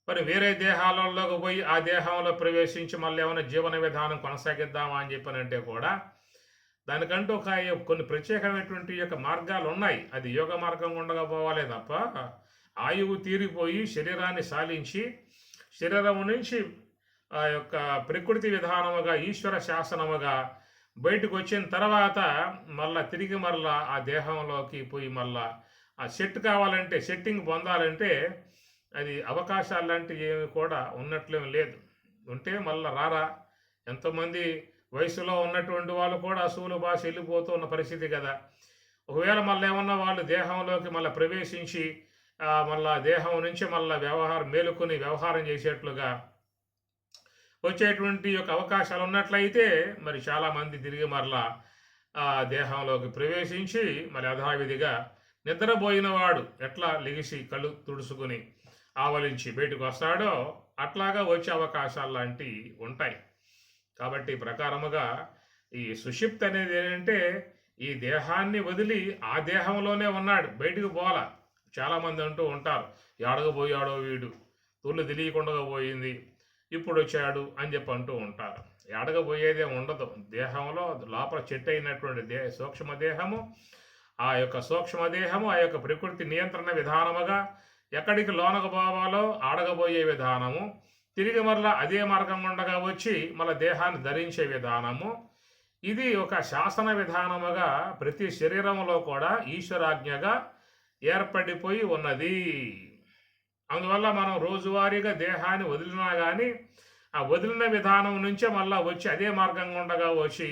మరి వేరే దేహాలలోకి పోయి ఆ దేహంలో ప్రవేశించి మళ్ళీ ఏమైనా జీవన విధానం కొనసాగిద్దామా అని చెప్పనంటే కూడా దానికంటూ కొన్ని ప్రత్యేకమైనటువంటి యొక్క మార్గాలు ఉన్నాయి. అది యోగ మార్గం ఉండగా పోవాలే తప్ప ఆయువు తీరిపోయి శరీరాన్ని సాలించి శరీరం నుంచి ఆ యొక్క ప్రకృతి విధానముగా ఈశ్వర శాసనముగా బయటకు వచ్చిన తర్వాత మళ్ళా తిరిగి మళ్ళా ఆ దేహంలోకి పోయి మళ్ళా ఆ సెట్టింగ్ పొందాలంటే అది అవకాశాలు లాంటివి ఏమి కూడా ఉన్నట్లేమి లేదు. ఉంటే మళ్ళీ రారా. ఎంతోమంది వయసులో ఉన్నటువంటి వాళ్ళు కూడా అసూలు భాష వెళ్ళిపోతూ ఉన్న పరిస్థితి కదా. ఒకవేళ మళ్ళీ ఏమన్నా వాళ్ళు దేహంలోకి మళ్ళీ ప్రవేశించి మళ్ళా దేహం నుంచి మళ్ళీ మేలుకొని వ్యవహారం చేసేట్లుగా వచ్చేటువంటి యొక్క అవకాశాలు ఉన్నట్లయితే మరి చాలామంది తిరిగి మరలా దేహంలోకి ప్రవేశించి మరి యథావిధిగా నిద్రపోయినవాడు ఎట్లా లెగిసి కళ్ళు తుడుచుకుని ఆవలించి బయటకు వస్తాడో అట్లాగా వచ్చే అవకాశాలు లాంటివి ఉంటాయి. కాబట్టి ప్రకారముగా ఈ సుషిప్త్ అనేది ఏంటంటే ఈ దేహాన్ని వదిలి ఆ దేహంలోనే ఉన్నాడు, బయటికి పోవాల. చాలామంది అంటూ ఉంటారు, ఏడగపోయాడో వీడు, తొలి తెలియకుండా పోయింది, ఇప్పుడు వచ్చాడు అని చెప్పి అంటూ ఉంటారు. ఏడగపోయేదే ఉండదు. దేహంలో లోపల చెట్టు అయినటువంటి సూక్ష్మదేహము, ఆ యొక్క సూక్ష్మదేహము ఆ యొక్క ప్రకృతి నియంత్రణ విధానముగా ఎక్కడికి లోనకు పోవాలో ఆడగబోయే విధానము, తిరిగి మరలా అదే మార్గం ఉండగా వచ్చి మళ్ళీ దేహాన్ని ధరించే విధానము, ఇది ఒక శాసన విధానముగా ప్రతి శరీరంలో కూడా ఈశ్వరాజ్ఞగా ఏర్పడిపోయి ఉన్నది. అందువల్ల మనం రోజువారీగా దేహాన్ని వదిలినా కానీ ఆ వదిలిన విధానం నుంచే మళ్ళా వచ్చి అదే మార్గం ఉండగా వచ్చి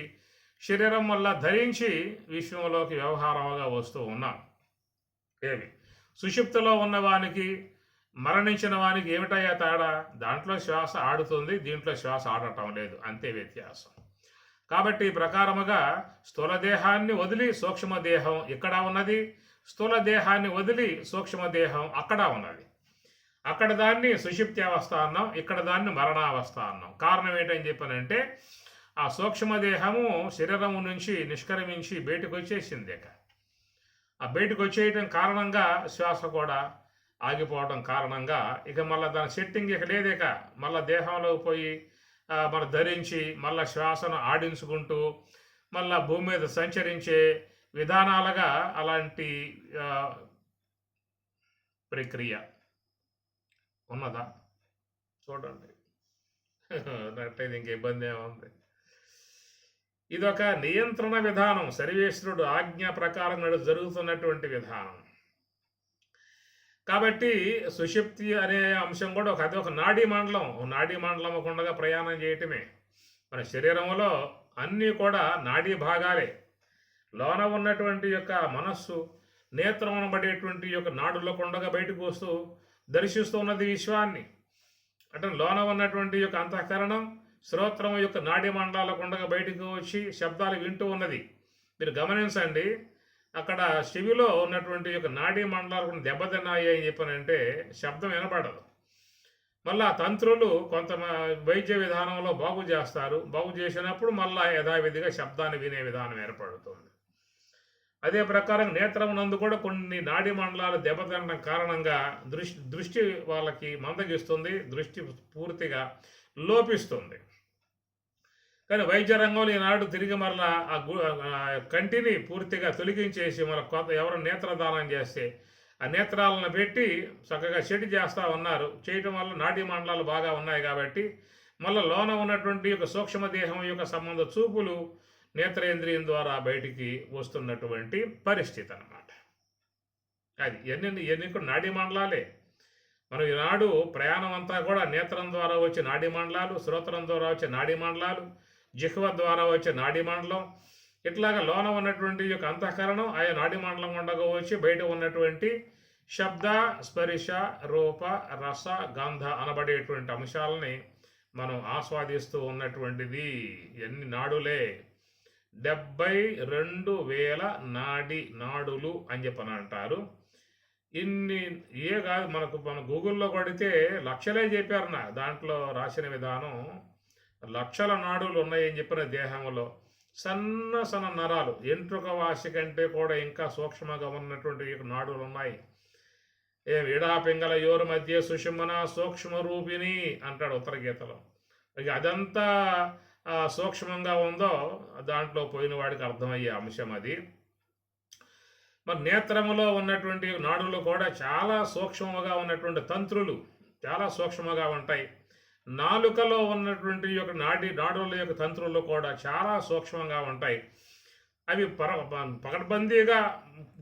శరీరం వల్ల ధరించి విశ్వంలోకి వ్యవహారంగా వస్తూ ఉన్నాం. ఏమి సుషుప్తిలో ఉన్నవానికి మరణించిన వానికి ఏమిటయ్యా తేడా? దాంట్లో శ్వాస ఆడుతుంది, దీంట్లో శ్వాస ఆడటం లేదు, అంతే వ్యత్యాసం. కాబట్టి ఈ ప్రకారముగా స్థూల దేహాన్ని వదిలి సూక్ష్మదేహం ఇక్కడ ఉన్నది, స్థూల దేహాన్ని వదిలి సూక్ష్మదేహం అక్కడ ఉన్నది. అక్కడ దాన్ని సుషుప్తి అవస్థ అన్నాం, ఇక్కడ దాన్ని మరణావస్థ అన్నాం. కారణం ఏంటని చెప్పానంటే ఆ సూక్ష్మదేహము శరీరము నుంచి నిష్క్రమించి బయటకు వచ్చేసింది. ఆ బయటకు వచ్చేయటం కారణంగా శ్వాస కూడా ఆగిపోవడం కారణంగా ఇక మళ్ళీ దాని సెట్టింగ్ ఇక లేదిక. మళ్ళీ దేహంలోకి పోయి మనం ధరించి మళ్ళీ శ్వాసను ఆడించుకుంటూ మళ్ళీ భూమి మీద సంచరించే విధానాలుగా అలాంటి ప్రక్రియ ఉన్నదా? చూడండి, అట్లయితే ఇంక ఇబ్బంది ఏముంది. ఇదొక నియంత్రణ విధానం, సర్వేశ్వరుడు ఆజ్ఞ ప్రకారం జరుగుతున్నటువంటి విధానం. కాబట్టి సుషుప్తి అనే అంశం కూడా అది ఒక నాడీ మండలం ఉండగా ప్రయాణం చేయటమే. మన శరీరంలో అన్నీ కూడా నాడీ భాగాలే. లోన ఉన్నటువంటి యొక్క మనస్సు, నేత్రం అనబడేటువంటి యొక్క నాడులో కొండగా బయటకు వస్తూ దర్శిస్తూ ఉన్నది విశ్వాన్ని. అంటే లోన ఉన్నటువంటి యొక్క అంతఃకరణం శ్రోత్రం యొక్క నాడీ మండలాల కొండగా బయటకు వచ్చి శబ్దాలు వింటూ ఉన్నది. మీరు గమనించండి, అక్కడ చెవిలో ఉన్నటువంటి యొక్క నాడీ మండలాలు దెబ్బతిన్నాయి అని చెప్పనంటే శబ్దం వినపడదు. మళ్ళీ ఆ తంత్రులు కొంత వైద్య విధానంలో బాగు చేస్తారు. బాగు చేసినప్పుడు మళ్ళీ యథావిధిగా శబ్దాన్ని వినే విధానం ఏర్పడుతుంది. అదే ప్రకారం నేత్రమునందు కూడా కొన్ని నాడీ మండలాలు దెబ్బతినడం కారణంగా దృష్టి వాళ్ళకి మందగిస్తుంది, దృష్టి పూర్తిగా లోపిస్తుంది. కానీ వైద్య రంగంలో ఈనాడు తిరిగి మరలా కంటిని పూర్తిగా తొలగించేసి మళ్ళీ కొత్త ఎవరు నేత్రదానం చేస్తే ఆ నేత్రాలను పెట్టి చక్కగా సెట్ చేస్తూ ఉన్నారు. చేయటం వల్ల నాడీ మండలాలు బాగా ఉన్నాయి కాబట్టి మళ్ళీ లోన ఉన్నటువంటి యొక్క సూక్ష్మదేహం యొక్క సంబంధ చూపులు నేత్రేంద్రియం ద్వారా బయటికి వస్తున్నటువంటి పరిస్థితి అన్నమాట. అది ఎన్ని కూడా నాడీ మండలాలే. మనం ఈనాడు ప్రయాణం అంతా కూడా నేత్రం ద్వారా వచ్చే నాడీ మండలాలు, శ్రోత్రం ద్వారా వచ్చే నాడీ మండలాలు, జిహ్వ ద్వారా వచ్చే నాడీ మండలం, ఇట్లాగా లోన ఉన్నటువంటి యొక్క అంతఃకరణం ఆయా నాడీ మండలం ఉండగా వచ్చి బయట ఉన్నటువంటి శబ్ద, స్పర్శ, రూప, రస, గంధ అనబడేటువంటి అంశాలని మనం ఆస్వాదిస్తూ ఉన్నటువంటిది ఎన్ని నాడులే. 72,000 నాడులు అని చెప్పని అంటారు. ఇన్ని కాదు, మన గూగుల్లో కొడితే లక్షలే చెప్పారు. దాంట్లో రాసిన విధానం లక్షల నాడులు ఉన్నాయని చెప్పిన దేహంలో సన్న సన్న నరాలు, ఎంట్రుక వాసి కంటే కూడా ఇంకా సూక్ష్మంగా ఉన్నటువంటి నాడులు ఉన్నాయి. ఇడా పింగళ యోరు మధ్య సుషుమ్న సూక్ష్మ రూపిణి అంటాడు ఉత్తర గీతలో. అదంతా సూక్ష్మంగా ఉందో దాంట్లో పోయిన వాడికి అర్థమయ్యే అంశం అది. మరి నేత్రములో ఉన్నటువంటి నాడులు కూడా చాలా సూక్ష్మంగా ఉన్నటువంటి తంత్రులు చాలా సూక్ష్మంగా ఉంటాయి. నాలుకలో ఉన్నటువంటి యొక్క నాడుల యొక్క తంత్రులు కూడా చాలా సూక్ష్మంగా ఉంటాయి. అవి పకడ్బందీగా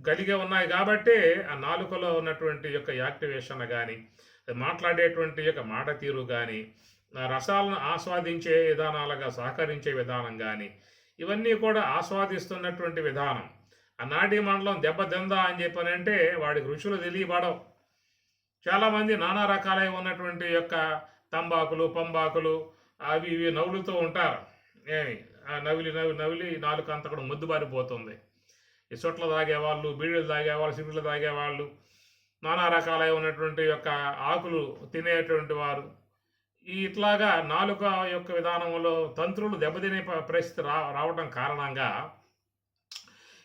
కలిగి ఉన్నాయి కాబట్టి ఆ నాలుకలో ఉన్నటువంటి యొక్క యాక్టివేషన్ కానీ, మాట్లాడేటువంటి యొక్క మాట తీరు కానీ, రసాలను ఆస్వాదించే విధానాలుగా సహకరించే విధానం కానీ, ఇవన్నీ కూడా ఆస్వాదిస్తున్నటువంటి విధానం. ఆ నాడీ మండలం దెబ్బతిందా అని చెప్పనంటే వాడికి రుచులు తెలియబడవు. చాలామంది నానా రకాలై ఉన్నటువంటి యొక్క తంబాకులు, పంబాకులు అవి ఇవి నవ్వులుతూ ఉంటారు. నవిలి నాలుక అంతా కూడా ముద్దుబారిపోతుంది. ఈ సొట్లు తాగేవాళ్ళు, బీడీలు తాగేవాళ్ళు, సిగరెట్లు తాగేవాళ్ళు, నానా రకాలై ఉన్నటువంటి యొక్క ఆకులు తినేటువంటి వారు, ఇట్లాగా నాలుక యొక్క విధానంలో తంత్రులు దెబ్బతినే పరిస్థితి రావడం కారణంగా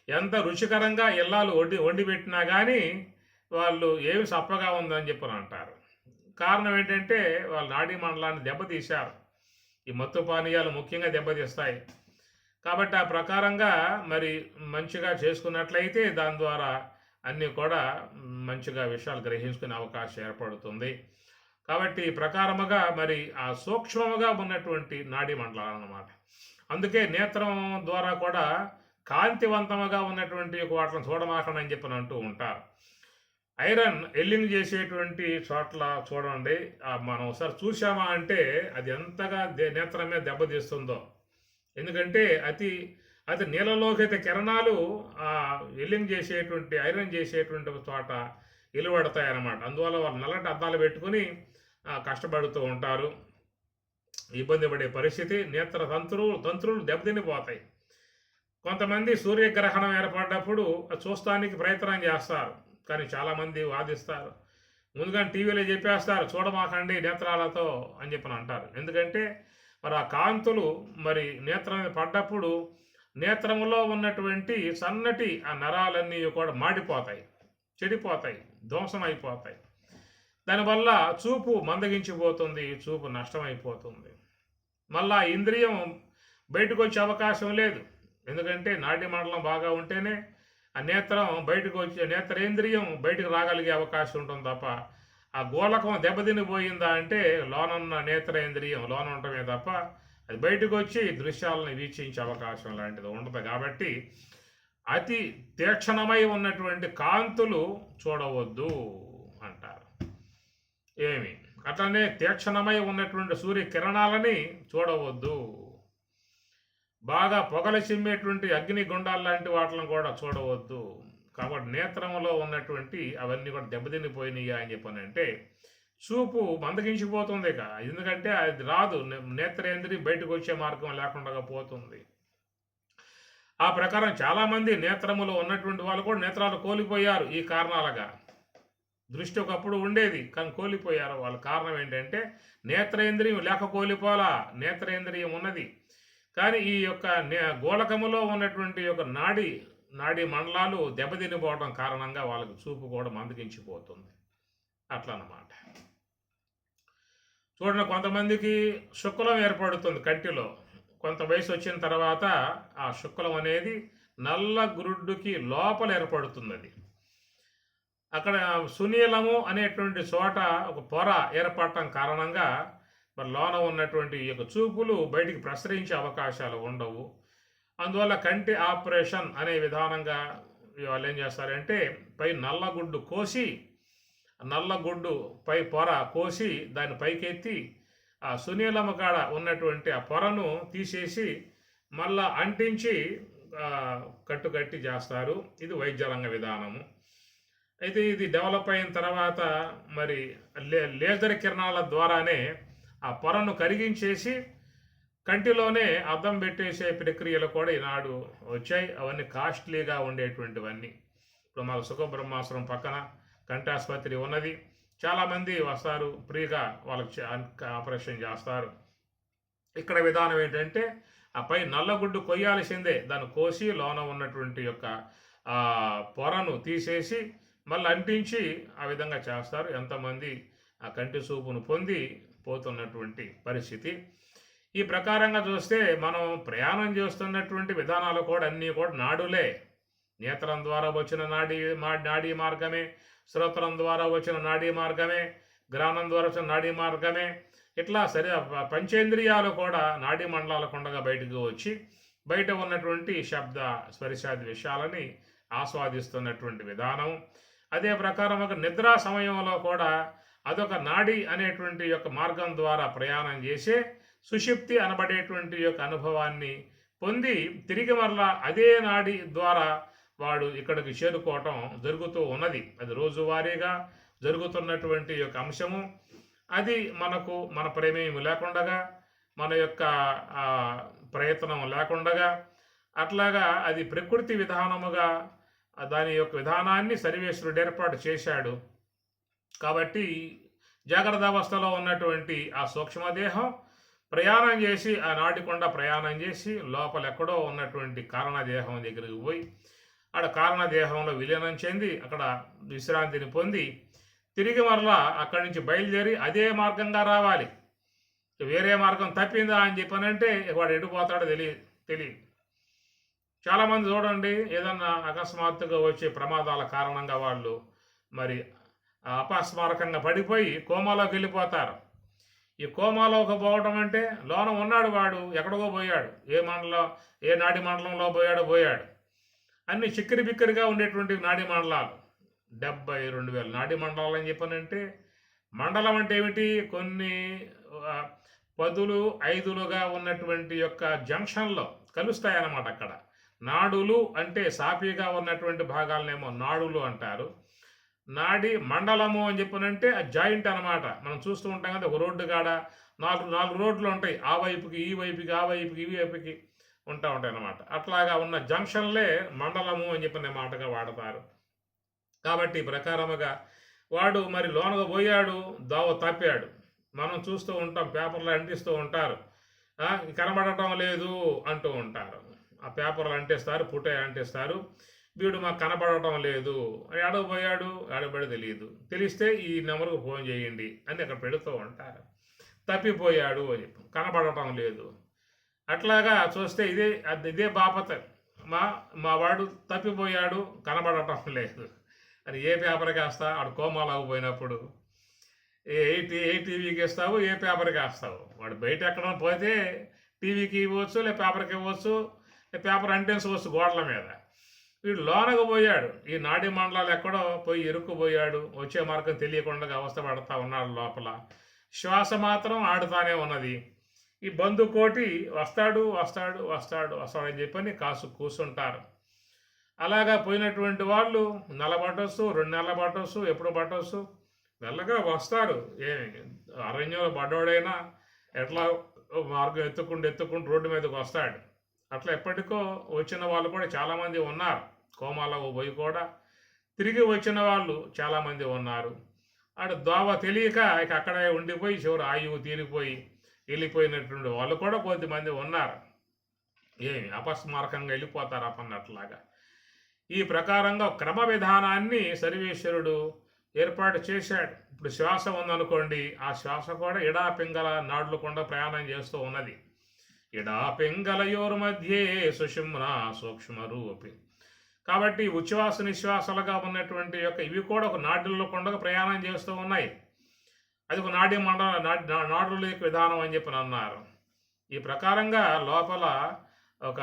ఎంత రుచికరంగా ఇల్లాలు వండి పెట్టినా కానీ వాళ్ళు ఏమి సప్పగా ఉందని చెప్పని అంటారు. కారణం ఏంటంటే వాళ్ళు నాడీ మండలాన్ని దెబ్బతీశారు. ఈ మత్తు పానీయాలు ముఖ్యంగా దెబ్బతీస్తాయి కాబట్టి ఆ ప్రకారంగా మరి మంచిగా చేసుకున్నట్లయితే దాని ద్వారా అన్నీ కూడా మంచిగా విషయాలు గ్రహించుకునే అవకాశం ఏర్పడుతుంది. కాబట్టి ఈ ప్రకారముగా మరి ఆ సూక్ష్మముగా ఉన్నటువంటి నాడీ మండలాలు అన్నమాట. అందుకే నేత్రం ద్వారా కూడా కాంతివంతముగా ఉన్నటువంటి వాటిని చూడమాకండి అని చెప్పని అంటూ ఉంటారు. ఐరన్ ఎల్లింగ్ చేసేటువంటి చోట్ల చూడండి, మనం ఒకసారి చూసామా అంటే అది ఎంతగా నేత్రం మీద దెబ్బతీస్తుందో. ఎందుకంటే అతి నీలలోహిత కిరణాలు ఎల్లింగ్ చేసేటువంటి ఐరన్ చేసేటువంటి చోట వెలువడతాయి అన్నమాట. అందువల్ల వాళ్ళు నల్లటి అద్దాలు పెట్టుకుని కష్టపడుతూ ఉంటారు, ఇబ్బంది పడే పరిస్థితి. నేత్ర తంత్రులు దెబ్బతినిపోతాయి. కొంతమంది సూర్యగ్రహణం ఏర్పడ్డప్పుడు చూస్తానికి ప్రయత్నం చేస్తారు, కానీ చాలామంది వాదిస్తారు. ముందుగా టీవీలో చెప్పేస్తారు చూడమాకండి నేత్రాలతో అని చెప్పని అంటారు. ఎందుకంటే మరి ఆ కాంతులు మరి నేత్రం పడ్డప్పుడు నేత్రములో ఉన్నటువంటి సన్నటి ఆ నరాలన్నీ కూడా మాడిపోతాయి, చెడిపోతాయి, ధ్వంసం అయిపోతాయి. దానివల్ల చూపు మందగించిపోతుంది, చూపు నష్టమైపోతుంది. మళ్ళా ఇంద్రియం బయటకు వచ్చే అవకాశం లేదు. ఎందుకంటే నాడీ మండలం బాగా ఉంటేనే ఆ నేత్రం బయటకు వచ్చే నేత్రేంద్రియం బయటకు రాగలిగే అవకాశం ఉంటుంది తప్ప ఆ గోళకం దెబ్బతినిపోయిందా అంటే లోనున్న నేత్రేంద్రియం లోన ఉండటమే తప్ప అది బయటకు వచ్చి దృశ్యాలను వీక్షించే అవకాశం లాంటిది ఉండదు. కాబట్టి అతి తీక్షణమై ఉన్నటువంటి కాంతులు చూడవద్దు అంటారు. అట్లనే తీక్షణమై ఉన్నటువంటి సూర్యకిరణాలని చూడవద్దు. బాగా పొగలు చిమ్మేటువంటి అగ్ని గుండాలు లాంటి వాటిని కూడా చూడవద్దు. కాబట్టి నేత్రంలో ఉన్నటువంటి అవన్నీ కూడా దెబ్బతినిపోయినాయా అని చెప్పానంటే చూపు మందగించిపోతుంది ఇక. ఎందుకంటే అది రాదు, నేత్రేంద్రియం బయటకు వచ్చే మార్గం లేకుండా పోతుంది. ఆ ప్రకారం చాలామంది నేత్రములో ఉన్నటువంటి వాళ్ళు కూడా నేత్రాలు కోల్పోయారు ఈ కారణాలుగా. దృష్టి ఒకప్పుడు ఉండేది కానీ కోల్పోయారు వాళ్ళు. కారణం ఏంటంటే నేత్రేంద్రియం లేక కోల్పోలా, నేత్రేంద్రియం ఉన్నది కానీ ఈ యొక్క గోళకములో ఉన్నటువంటి యొక్క నాడీ మండలాలు దెబ్బతినిపోవడం కారణంగా వాళ్ళకి చూపు కూడా మందగించిపోతుంది. అట్లా అన్నమాట. చూడండి, కొంతమందికి శుక్లం ఏర్పడుతుంది కంటిలో. కొంత వయసు వచ్చిన తర్వాత ఆ శుక్లం అనేది నల్ల గురుడ్డుకి లోపల ఏర్పడుతుంది. అది అక్కడ సునీలము అనేటువంటి చోట ఒక పొర ఏర్పడటం కారణంగా మరి లోన ఉన్నటువంటి ఈ యొక్క చూపులు బయటికి ప్రసరించే అవకాశాలు ఉండవు. అందువల్ల కంటి ఆపరేషన్ అనే విధానంగా వాళ్ళు ఏం చేస్తారంటే పై నల్లగుడ్డు కోసి, నల్లగుడ్డు పై పొర కోసి దాన్ని పైకెత్తి ఆ సునీలము కాడ ఉన్నటువంటి ఆ పొరను తీసేసి మళ్ళా అంటించి కట్టుకట్టి చేస్తారు. ఇది వైద్యరంగ విధానము. అయితే ఇది డెవలప్ అయిన తర్వాత మరి లేజర్ కిరణాల ద్వారానే ఆ పొరను కరిగించేసి కంటిలోనే అద్దం పెట్టేసే ప్రక్రియలు కూడా ఈనాడు వచ్చాయి. అవన్నీ కాస్ట్లీగా ఉండేటువంటివన్నీ. ఇప్పుడు మాకు సుఖబ్రహ్మాశ్రమం పక్కన కంటి ఆసుపత్రి ఉన్నది. చాలామంది వస్తారు, ఫ్రీగా వాళ్ళకి ఆపరేషన్ చేస్తారు. ఇక్కడ విధానం ఏంటంటే ఆ పై నల్లగుడ్డు కొయ్యాల్సిందే, దాన్ని కోసి లోన ఉన్నటువంటి యొక్క పొరను తీసేసి మళ్ళీ అంటించి ఆ విధంగా చేస్తారు. ఎంతమంది ఆ కంటి చూపును పొంది పోతున్నటువంటి పరిస్థితి. ఈ ప్రకారంగా చూస్తే మనం ప్రయాణం చేస్తున్నటువంటి విధానాలు కూడా అన్నీ కూడా నాడులే. నేత్రం ద్వారా వచ్చిన నాడీ మార్గమే, శ్రోత్రం ద్వారా వచ్చిన నాడీ మార్గమే, గ్రాణం ద్వారా వచ్చిన నాడీ మార్గమే. ఇట్లా పంచేంద్రియాలు కూడా నాడీ మండలాల కొండగా బయటకు వచ్చి బయట ఉన్నటువంటి శబ్ద స్పర్శాది విషయాలని ఆస్వాదిస్తున్నటువంటి విధానం. అదే ప్రకారం ఒక నిద్రా సమయంలో కూడా అదొక నాడీ అనేటువంటి యొక్క మార్గం ద్వారా ప్రయాణం చేసే సుషుప్తి అనబడేటువంటి యొక్క అనుభవాన్ని పొంది తిరిగి మరలా అదే నాడీ ద్వారా వాడు ఇక్కడికి చేరుకోవటం జరుగుతూ ఉన్నది. అది రోజువారీగా జరుగుతున్నటువంటి యొక్క అంశము. అది మన ప్రమేయం లేకుండగా, మన యొక్క ప్రయత్నం లేకుండగా, అట్లాగా అది ప్రకృతి విధానముగా దాని యొక్క విధానాన్ని సర్వేశ్వరుడు ఏర్పాటు చేశాడు. కాబట్టి జాగ్రత్త అవస్థలో ఉన్నటువంటి ఆ సూక్ష్మదేహం ప్రయాణం చేసి ఆ నాటికొండ ప్రయాణం చేసి లోపల ఎక్కడో ఉన్నటువంటి కారణదేహం దగ్గరికి పోయి ఆడ కారణదేహంలో విలీనం చెంది అక్కడ విశ్రాంతిని పొంది తిరిగి మరలా అక్కడి నుంచి బయలుదేరి అదే మార్గంగా రావాలి. వేరే మార్గం తప్పిందా అని చెప్పానంటే వాడు ఎడిపోతాడో తెలియదు. చాలామంది చూడండి, ఏదన్నా అకస్మాత్తుగా వచ్చే ప్రమాదాల కారణంగా వాళ్ళు మరి అపస్మారకంగా పడిపోయి కోమాలోకి వెళ్ళిపోతారు. ఈ కోమాలోకి పోవడం అంటే లోన ఉన్నాడు వాడు, ఎక్కడికో పోయాడు, ఏ నాడీ మండలంలో పోయాడు. అన్ని చిక్కిరి బిక్కిరిగా ఉండేటువంటి నాడీ మండలాలు 72,000 నాడీ మండలాలు అని చెప్పానంటే, మండలం అంటే ఏమిటి? కొన్ని 10, 5లుగా ఉన్నటువంటి యొక్క జంక్షన్లో కలుస్తాయన్నమాట. అక్కడ నాడులు అంటే సాపీగా ఉన్నటువంటి భాగాలనేమో నాడులు అంటారు. నాడి మండలము అని చెప్పనంటే ఆ జాయింట్ అనమాట. మనం చూస్తూ ఉంటాం కదా, ఒక రోడ్డు కాడ నాలుగు రోడ్లు ఉంటాయి, ఆ వైపుకి ఈ వైపుకి, ఆ వైపుకి ఈ వైపుకి ఉంటాయి అన్నమాట. అట్లాగా ఉన్న జంక్షన్లే మండలము అని చెప్పిన మాటగా వాడతారు. కాబట్టి ప్రకారముగా వాడు మరి లోనగా పోయాడు, దావ తప్పాడు. మనం చూస్తూ ఉంటాం, పేపర్లు అంటిస్తూ ఉంటారు, కనబడటం లేదు అంటూ ఉంటారు. ఆ పేపర్లు అంటిస్తారు, పుట్ట అంటిస్తారు, వీడు మాకు కనపడటం లేదు, ఏడవపోయాడు, ఏడబడి తెలియదు, తెలిస్తే ఈ నెంబర్కు ఫోన్ చేయండి అని అక్కడ పెడుతూ ఉంటారు. తప్పిపోయాడు అని చెప్పి కనపడటం లేదు. అట్లాగా చూస్తే ఇదే బాపత, మా వాడు తప్పిపోయాడు, కనబడటం లేదు అని ఏ పేపర్కి వేస్తా? ఆడు కోమాలకు పోయినప్పుడు ఏ టీవీకి ఇస్తావు, ఏ పేపర్కి వేస్తావు? వాడు బయట ఎక్కడ పోతే టీవీకి ఇవ్వచ్చు, లేదా పేపర్కి ఇవ్వచ్చు, పేపర్ అంటించవచ్చు గోడల మీద. వీడు లోనకు పోయాడు, ఈ నాడీ మండలాలు ఎక్కడో పోయి ఇరుక్కుపోయాడు, వచ్చే మార్గం తెలియకుండా అవస్థ పడతా ఉన్నాడు. లోపల శ్వాస మాత్రం ఆడుతానే ఉన్నది. ఈ బంధుకోటి వస్తాడు అని చెప్పని కూర్చుంటారు. అలాగా పోయినటువంటి వాళ్ళు నెల పట్టొచ్చు, 2 నెలలు పట్టొచ్చు, ఎప్పుడు పట్టొచ్చు, మెల్లగా వస్తారు. అరణ్యంలో పడ్డోడైనా ఎట్లా మార్గం ఎత్తుకుంటూ రోడ్డు మీదకి వస్తాడు. అట్లా ఎప్పటికో వచ్చిన వాళ్ళు కూడా చాలామంది ఉన్నారు. కోమాలకు పోయి కూడా తిరిగి వచ్చిన వాళ్ళు చాలామంది ఉన్నారు. అటు దోవ తెలియక ఇక అక్కడే ఉండిపోయి చివరి ఆయువు తీరిపోయి వెళ్ళిపోయినటువంటి వాళ్ళు కూడా కొద్దిమంది ఉన్నారు. అపస్మారకంగా వెళ్ళిపోతారు అపన్నట్లాగా. ఈ ప్రకారంగా క్రమ విధానాన్ని సర్వేశ్వరుడు ఏర్పాటు చేశాడు. ఇప్పుడు శ్వాస ఉందనుకోండి, ఆ శ్వాస కూడా ఇడా పింగళ నాడులకుండా ప్రయాణం చేస్తూ ఉన్నది. ఇడా పింగళయోర్ మధ్యే సుషుమ్న సూక్ష్మ రూపి. కాబట్టి ఉచ్ఛ్వాస నిశ్వాసాలుగా ఉన్నటువంటి యొక్క ఇవి కూడా ఒక నాడుల్లో కొండగా ప్రయాణం చేస్తూ ఉన్నాయి. అది ఒక నాడీ నాడుల యొక్క విధానం అని చెప్పి అన్నారు. ఈ ప్రకారంగా లోపల ఒక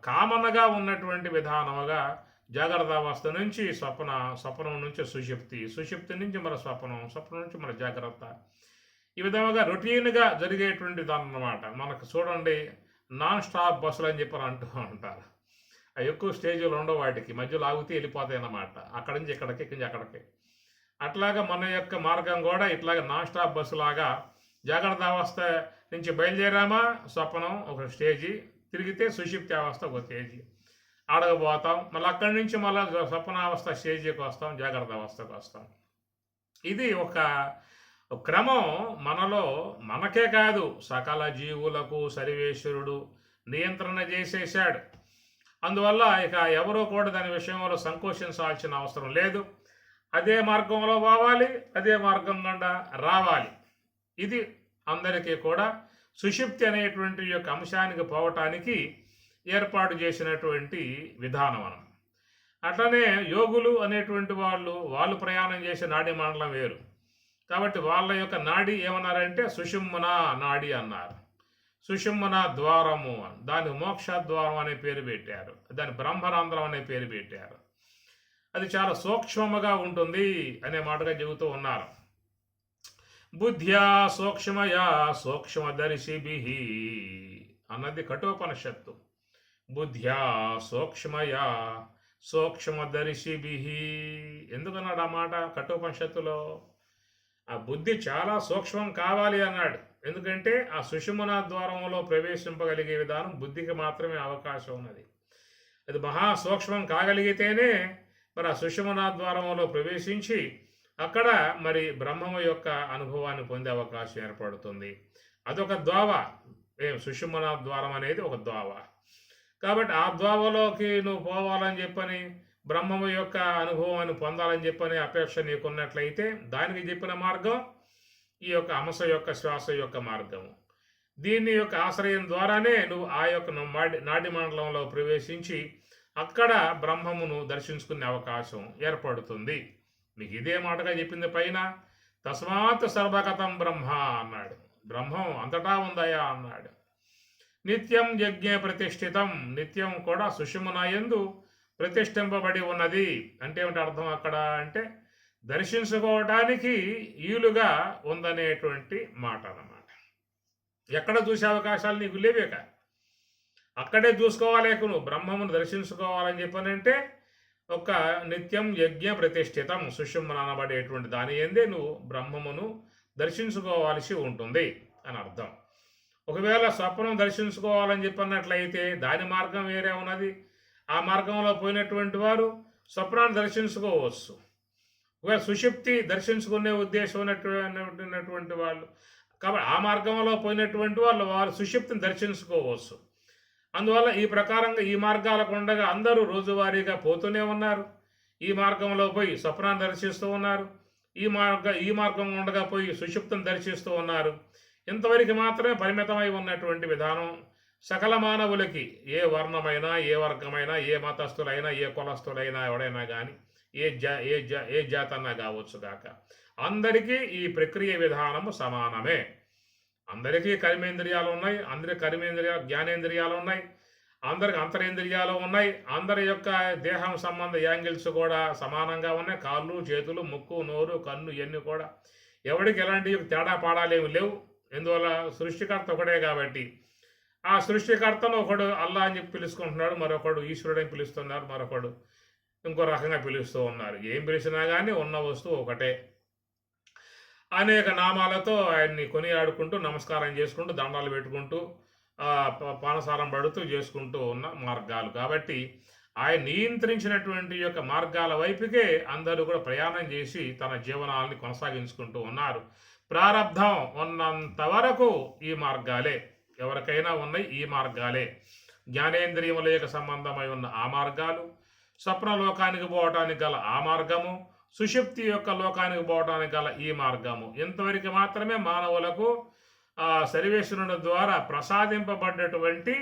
కామనగా ఉన్నటువంటి విధానముగా జాగ్రత్త అవస్థ నుంచి స్వప్నం నుంచి సుషుప్తి నుంచి మన స్వప్నం నుంచి మన జాగ్రత్త, ఈ విధంగా రొటీన్గా జరిగేటువంటి దాని అన్నమాట. మనకు చూడండి నాన్ స్టాప్ బస్సులు అని చెప్పి అంటూ ఉంటారు. ఎక్కువ స్టేజీలు ఉండవు, వాటికి మధ్యలో ఆగితే వెళ్ళిపోతాయి అన్నమాట. అక్కడి నుంచి ఇక్కడికి, ఇక్కడి నుంచి అక్కడికి. అట్లాగా మన యొక్క మార్గం కూడా ఇట్లాగా నాన్ స్టాప్ బస్సు లాగా జాగ్రత్త అవస్థ నుంచి బయలుదేరామా స్వప్నం ఒక స్టేజీ, తిరిగితే సుషుప్తి అవస్థ ఒక స్టేజీ, ఆడకపోతాం. మళ్ళీ అక్కడి నుంచి మళ్ళీ స్వప్నావస్థ స్టేజీకి వస్తాం, జాగ్రత్త అవస్థకు వస్తాం. ఇది ఒక క్రమం మనలో, మనకే కాదు సకల జీవులకు సర్వేశ్వరుడు నియంత్రణ చేసేసాడు. అందువల్ల ఇక ఎవరో కూడా దాని విషయంలో సంకోచించాల్సిన అవసరం లేదు. అదే మార్గంలో పోవాలి, అదే మార్గం గుండా రావాలి. ఇది అందరికీ కూడా సుషుప్తి అనేటువంటి యొక్క అంశానికి పోవటానికి ఏర్పాటు చేసినటువంటి విధానం. అట్లనే యోగులు అనేటువంటి వాళ్ళు ప్రయాణం చేసే నాడీ మండలం వేరు. కాబట్టి వాళ్ళ యొక్క నాడి ఏమన్నారంటే సుషుమ్న నాడి అన్నారు. సుషుమ్న ద్వారము, దాని మోక్షద్వారం అనే పేరు పెట్టారు, దాని బ్రహ్మరంధ్రం అనే పేరు పెట్టారు. అది చాలా సూక్ష్మముగా ఉంటుంది అనే మాటగా చెబుతూ ఉన్నారు. బుద్ధ్యా సూక్ష్మయా సూక్ష్మదర్శిభి అన్నది కఠోపనిషత్తు. బుద్ధ్యా సూక్ష్మయా సూక్ష్మదర్శిభి ఎందుకన్నాడు ఆ మాట కఠోపనిషత్తులో? ఆ బుద్ధి చాలా సూక్ష్మం కావాలి అన్నాడు. ఎందుకంటే ఆ సుషుమ్న ద్వారంలో ప్రవేశింపగలిగే విధానం బుద్ధికి మాత్రమే అవకాశం ఉన్నది. అది మహాసూక్ష్మం కాగలిగితేనే మరి ఆ సుషుమ్న ద్వారంలో ప్రవేశించి అక్కడ మరి బ్రహ్మము యొక్క అనుభవాన్ని పొందే అవకాశం ఏర్పడుతుంది. అదొక ద్వావ. సుషుమ్న ద్వారం అనేది ఒక ద్వావ. కాబట్టి ఆ ద్వావలోకి నువ్వు పోవాలని చెప్పని, బ్రహ్మము యొక్క అనుభవాన్ని పొందాలని చెప్పని అపేక్ష నీకున్నట్లయితే దానికి చెప్పిన మార్గం ఈ యొక్క అంశ యొక్క శ్వాస యొక్క మార్గము. దీని యొక్క ఆశ్రయం ద్వారానే నువ్వు ఆ యొక్క నాడి మండలంలో ప్రవేశించి అక్కడ బ్రహ్మమును దర్శించుకునే అవకాశం ఏర్పడుతుంది. మీకు ఇదే మాటగా చెప్పింది పైన. తస్మాత్ సర్వగతం బ్రహ్మ అన్నాడు. బ్రహ్మం అంతటా ఉందయా అన్నాడు. నిత్యం యజ్ఞ ప్రతిష్ఠితం, నిత్యం కూడా సుషుమ్న యందు ప్రతిష్ఠింపబడి ఉన్నది. అంటే ఏమిటి అర్థం అక్కడ అంటే దర్శించుకోవడానికి ఈలుగా ఉందనేటువంటి మాట అన్నమాట. ఎక్కడ చూసే అవకాశాలు నీకు లేవేక, అక్కడే చూసుకోవాలేక నువ్వు బ్రహ్మమును దర్శించుకోవాలని చెప్పనంటే ఒక నిత్యం యజ్ఞ ప్రతిష్ఠితం సుషుమ్న అనబడేటువంటి దాని ఏందే నువ్వు బ్రహ్మమును దర్శించుకోవాల్సి ఉంటుంది అని అర్థం. ఒకవేళ స్వప్నం దర్శించుకోవాలని చెప్పన్నట్లయితే దాని మార్గం వేరే ఉన్నది. ఆ మార్గంలో పోయినటువంటి వారు స్వప్నాన్ని దర్శించుకోవచ్చు. ఒకవేళ సుషుప్తి దర్శించుకునే ఉద్దేశం ఉన్నటువంటి వాళ్ళు కాబట్టి ఆ మార్గంలో పోయినటువంటి వారు సుషుప్తిని దర్శించుకోవచ్చు. అందువల్ల ఈ ప్రకారంగా ఈ మార్గాలకు ఉండగా అందరూ రోజువారీగా పోతూనే ఉన్నారు. ఈ మార్గంలో పోయి స్వప్నాన్ని దర్శిస్తూ ఉన్నారు, ఈ మార్గం ఉండగా పోయి సుషుప్తిని దర్శిస్తూ ఉన్నారు. ఇంతవరకు మాత్రమే పరిమితమై ఉన్నటువంటి విధానం సకల మానవులకి, ఏ వర్ణమైనా, ఏ వర్గమైనా, ఏ మతస్థులైనా, ఏ కులస్థులైనా, ఎవడైనా కానీ ఏ జాతి అన్నా కావచ్చు కాక అందరికీ ఈ ప్రక్రియ విధానము సమానమే. అందరికీ కర్మేంద్రియాలు ఉన్నాయి, అందరికి జ్ఞానేంద్రియాలు ఉన్నాయి, అందరికి అంతరేంద్రియాలు ఉన్నాయి. అందరి యొక్క దేహం సంబంధ యాంగిల్స్ కూడా సమానంగా ఉన్నాయి. కాళ్ళు, చేతులు, ముక్కు, నోరు, కన్ను ఇవన్నీ కూడా ఎవరికి ఎలాంటి తేడా పాడాలేమి లేవు. ఎందువల్ల సృష్టికర్త ఒకడే కాబట్టి ఆ సృష్టికర్తను ఒకడు అల్లా అని చెప్పి పిలుచుకుంటున్నాడు, మరొకడు ఈశ్వరుడు అని పిలుస్తున్నారు, మరొకడు ఇంకో రకంగా పిలుస్తూ ఉన్నారు. ఏం పిలిచినా కానీ ఉన్న వస్తువు ఒకటే. అనేక నామాలతో ఆయన్ని కొనియాడుకుంటూ, నమస్కారం చేసుకుంటూ, దండాలు పెట్టుకుంటూ, పానసారం పడుతూ చేసుకుంటూ ఉన్న మార్గాలు. కాబట్టి ఆయన నియంత్రించినటువంటి యొక్క మార్గాల వైపుకే అందరూ కూడా ప్రయాణం చేసి తన జీవనాన్ని కొనసాగించుకుంటూ ఉన్నారు. ప్రారబ్ధం ఉన్నంత వరకు ఈ మార్గాలే, ఎవరికైనా ఉన్నాయి ఈ మార్గాలే. జ్ఞానేంద్రియముల యొక్క సంబంధమై ఉన్న ఆ మార్గాలు, స్వప్నలోకానికి పోవటానికి గల ఆ మార్గము, సుషుప్తి యొక్క లోకానికి పోవటానికి గల ఈ మార్గము, ఇంతవరకు మాత్రమే మానవులకు సర్వేశ్వరుని ద్వారా ప్రసాదింపబడ్డటువంటి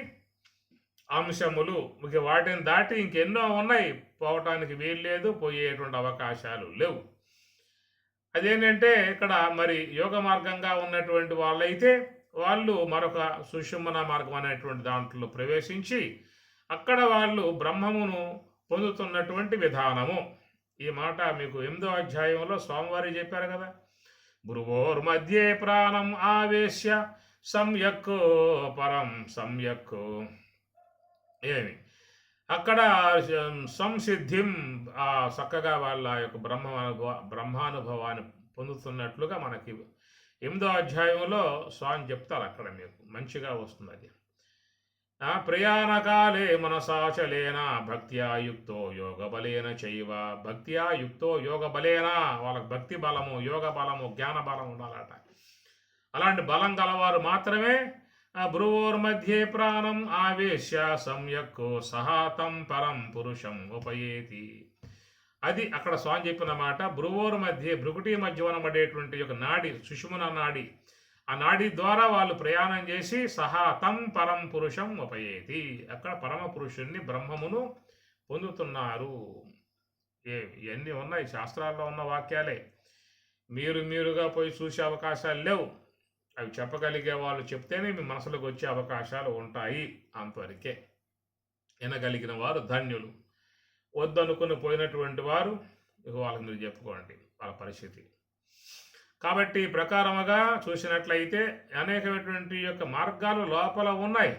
అంశములు. ఇక వాటిని దాటి ఇంకెన్నో ఉన్నాయి, పోవటానికి వీల్లేదు, పోయేటువంటి అవకాశాలు లేవు. అదేంటంటే ఇక్కడ మరి యోగ మార్గంగా ఉన్నటువంటి వాళ్ళైతే వాళ్ళు మరొక సుషుమ్న మార్గం అనేటువంటి దాంట్లో ప్రవేశించి అక్కడ వాళ్ళు బ్రహ్మమును పొందుతున్నటువంటి విధానము. ఈ మాట మీకు 8వ అధ్యాయంలో స్వామివారి చెప్పారు కదా. గురువోర్ మధ్యే ప్రాణం ఆవేశ్య సమ్యక్ పరం సమ్యక్. ఏమి అక్కడ సంసిద్ధిం చక్కగా వాళ్ళ యొక్క బ్రహ్మానుభవాన్ని పొందుతున్నట్లుగా మనకి 8వ అధ్యాయంలో స్వామి చెప్తారు. అక్కడ మీకు మంచిగా వస్తుంది అది. ప్రయాణకాలే మనసాచలేన భక్త్యా యుక్తో యోగ బలేన చైవ. భక్త్యా యుక్తో యోగ బలేన, వాళ్ళకి భక్తి బలము, యోగ బలము, జ్ఞాన బలం ఉండాలట. అలాంటి బలం గలవారు మాత్రమే భ్రువోర్మధ్యే ప్రాణం ఆవేశ్య సమ్యక్ సహాతం పరం పురుషం ఉపయేతి. అది అక్కడ స్వామి చెప్పిన మాట. భ్రువోర్ మధ్య, భృకుటి మధ్యవనం పడేటువంటి ఒక నాడి, సుషుమ్న నాడి, ఆ నాడి ద్వారా వాళ్ళు ప్రయాణం చేసి సహాతం పరం పురుషం ఉపయేతి, అక్కడ పరమ పురుషుణ్ణి, బ్రహ్మమును పొందుతున్నారు. ఇవన్నీ ఉన్నాయి, శాస్త్రాల్లో ఉన్న వాక్యాలే. మీరుగా పోయి చూసే అవకాశాలు లేవు. అవి చెప్పగలిగే వాళ్ళు చెప్తేనే మీ మనసులోకి వచ్చే అవకాశాలు ఉంటాయి. అంతవరకే వినగలిగిన వారు ధన్యులు. వద్దనుకుని పోయినటువంటి వారు ఇక వాళ్ళకి మీరు చెప్పుకోండి వాళ్ళ పరిస్థితి. కాబట్టి ప్రకారముగా చూసినట్లయితే అనేకమైనటువంటి యొక్క మార్గాలు లోపల ఉన్నాయి.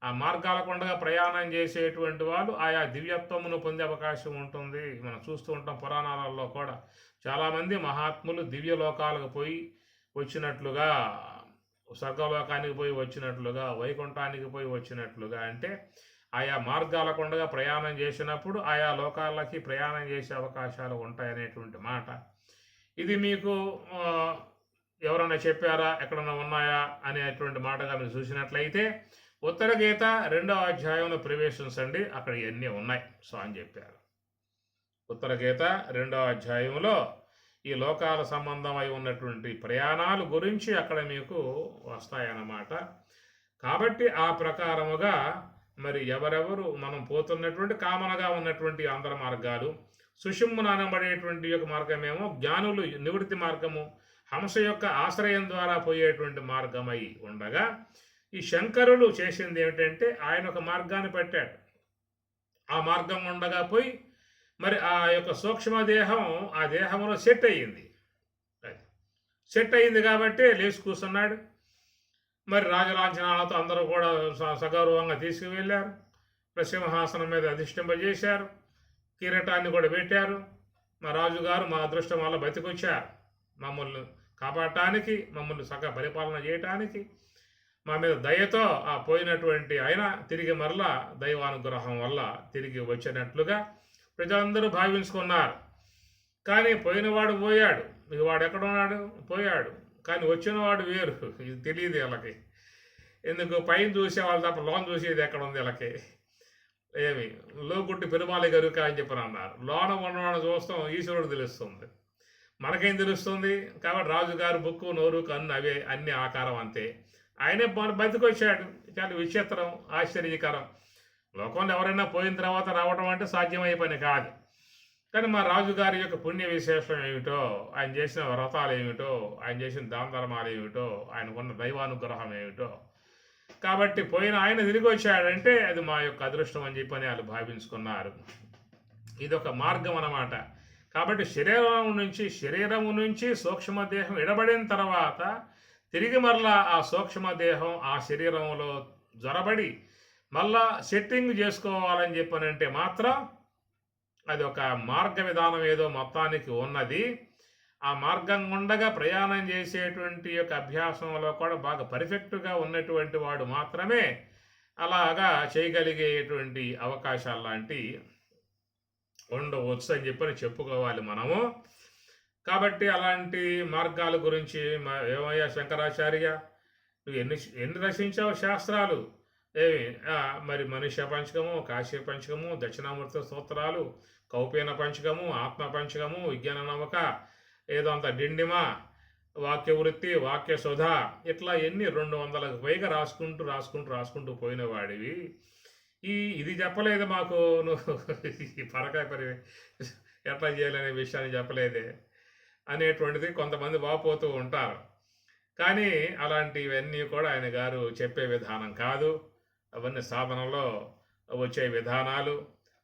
ఆ మార్గాల కొండగా ప్రయాణం చేసేటువంటి వాళ్ళు ఆయా దివ్యత్వమును పొందే అవకాశం ఉంటుంది. మనం చూస్తూ ఉంటాం పురాణాలలో కూడా చాలామంది మహాత్ములు దివ్య లోకాలకు పోయి వచ్చినట్లుగా, స్వర్గలోకానికి పోయి వచ్చినట్లుగా, వైకుంఠానికి పోయి వచ్చినట్లుగా, అంటే ఆయా మార్గాల కొండగా ప్రయాణం చేసినప్పుడు ఆయా లోకాలకి ప్రయాణం చేసే అవకాశాలు ఉంటాయనేటువంటి మాట. ఇది మీకు ఎవరన్నా చెప్పారా, ఎక్కడన్నా ఉన్నాయా అనేటువంటి మాటగా మీరు చూసినట్లయితే ఉత్తర గీత 2వ అధ్యాయంలో ప్రవేశించండి, అక్కడ ఇవన్నీ ఉన్నాయి స్వామి చెప్పారు. ఉత్తర గీత 2వ అధ్యాయంలో ఈ లోకాల సంబంధమై ఉన్నటువంటి ప్రయాణాలు గురించి అక్కడ మీకు వస్తాయన్నమాట. కాబట్టి ఆ ప్రకారముగా మరి ఎవరెవరు మనం పోతున్నటువంటి కామనగా ఉన్నటువంటి అంతర మార్గాలు, సుషుమ్న అనబడేటువంటి యొక్క మార్గమేమో జ్ఞానులు నివృత్తి మార్గము, హంస యొక్క ఆశ్రయం ద్వారా పోయేటువంటి మార్గమై ఉండగా, ఈ శంకరులు చేసింది ఏమిటంటే ఆయన ఒక మార్గాన్ని పెట్టాడు. ఆ మార్గం ఉండగా పోయి మరి ఆ యొక్క సూక్ష్మదేహం ఆ దేహంలో సెట్ అయ్యింది. సెట్ అయ్యింది కాబట్టి లేచి కూర్చున్నాడు. మరి రాజలాంఛనాలతో అందరూ కూడా సగౌరవంగా తీసుకువెళ్ళారు. సింహాసనం మీద అధిష్ఠింపజేశారు. కిరీటాన్ని కూడా పెట్టారు. మా రాజుగారు మా అదృష్టం వల్ల బతికొచ్చారు. మమ్మల్ని కాపాడటానికి, మమ్మల్ని సగ పరిపాలన చేయటానికి, మా మీద దయతో ఆ పోయినటువంటి ఆయన తిరిగి మరలా దైవానుగ్రహం వల్ల తిరిగి వచ్చినట్లుగా ప్రజలందరూ భావించుకున్నారు. కానీ పోయినవాడు పోయాడు, వాడు ఎక్కడున్నాడు, పోయాడు. కానీ వచ్చినవాడు వేరు, ఇది తెలియదు వీళ్ళకి. ఎందుకు పైన చూసే వాళ్ళు తప్ప లోన్ చూసేది ఎక్కడ ఉంది వీళ్ళకి. ఏమి లోగుట్టి పెరుమాలి గరుక అని చెప్పని అన్నారు. లోన ఉన్నవాడు చూస్తాం, ఈశ్వరుడు తెలుస్తుంది, మనకేం తెలుస్తుంది. కాబట్టి రాజుగారు బుక్కు నోరు కన్ను అవే అన్ని ఆకారం అంతే. ఆయనే బతికొచ్చాడు. చాలా విచిత్రం, ఆశ్చర్యకరం. లోకంలో ఎవరైనా పోయిన తర్వాత రావడం అంటే సాధ్యమయ్యే పని కాదు. కానీ మా రాజుగారి యొక్క పుణ్య విశేషం ఏమిటో, ఆయన చేసిన వ్రతాలు ఏమిటో, ఆయన చేసిన దాన ధర్మాలు ఏమిటో, ఆయనకున్న దైవానుగ్రహం ఏమిటో, కాబట్టి పోయిన ఆయన తిరిగి వచ్చాడంటే అది మా యొక్క అదృష్టం అని చెప్పని వాళ్ళు భావించుకున్నారు. ఇది ఒక మార్గం అన్నమాట. కాబట్టి శరీరము నుంచి సూక్ష్మదేహం విడబడిన తర్వాత తిరిగి మరలా ఆ సూక్ష్మదేహం ఆ శరీరంలో జొరబడి మళ్ళా సెట్టింగ్ చేసుకోవాలని చెప్పనంటే మాత్రం అది ఒక మార్గ విధానం ఏదో మొత్తానికి ఉన్నది. ఆ మార్గం గుండగా ప్రయాణం చేసేటువంటి యొక్క అభ్యాసంలో కూడా బాగా పర్ఫెక్ట్‌గా ఉన్నటువంటి వాడు మాత్రమే అలాగా చేయగలిగేటువంటి అవకాశాల్లాంటియి ఉండవచ్చు అని చెప్పని చెప్పుకోవాలి మనము. కాబట్టి అలాంటి మార్గాల గురించి ఏమయ్యా శంకరాచార్య, నువ్వు ఎన్ని ఎన్ని రచించావు శాస్త్రాలు? ఏమి మరి మనుష్య పంచకము, కాశ్య పంచకము, దక్షిణామూర్తి స్తోత్రాలు, కౌపీన పంచకము, ఆత్మ పంచకము, విజ్ఞాన నమ్మక, ఏదో అంత డిండిమ, వాక్య వృత్తి, వాక్య సుధ, ఇట్లా ఎన్ని 200కు పైగా రాసుకుంటూ పోయిన వాడివి. ఇది చెప్పలేదు మాకు నువ్వు, ఈ పరకాయ పరి ఎట్లా చేయాలనే విషయాన్ని చెప్పలేదే అనేటువంటిది కొంతమంది వాపోతూ ఉంటారు. కానీ అలాంటివన్నీ కూడా ఆయన గారు చెప్పే విధానం కాదు. అవన్నీ సాధనలో వచ్చే విధానాలు.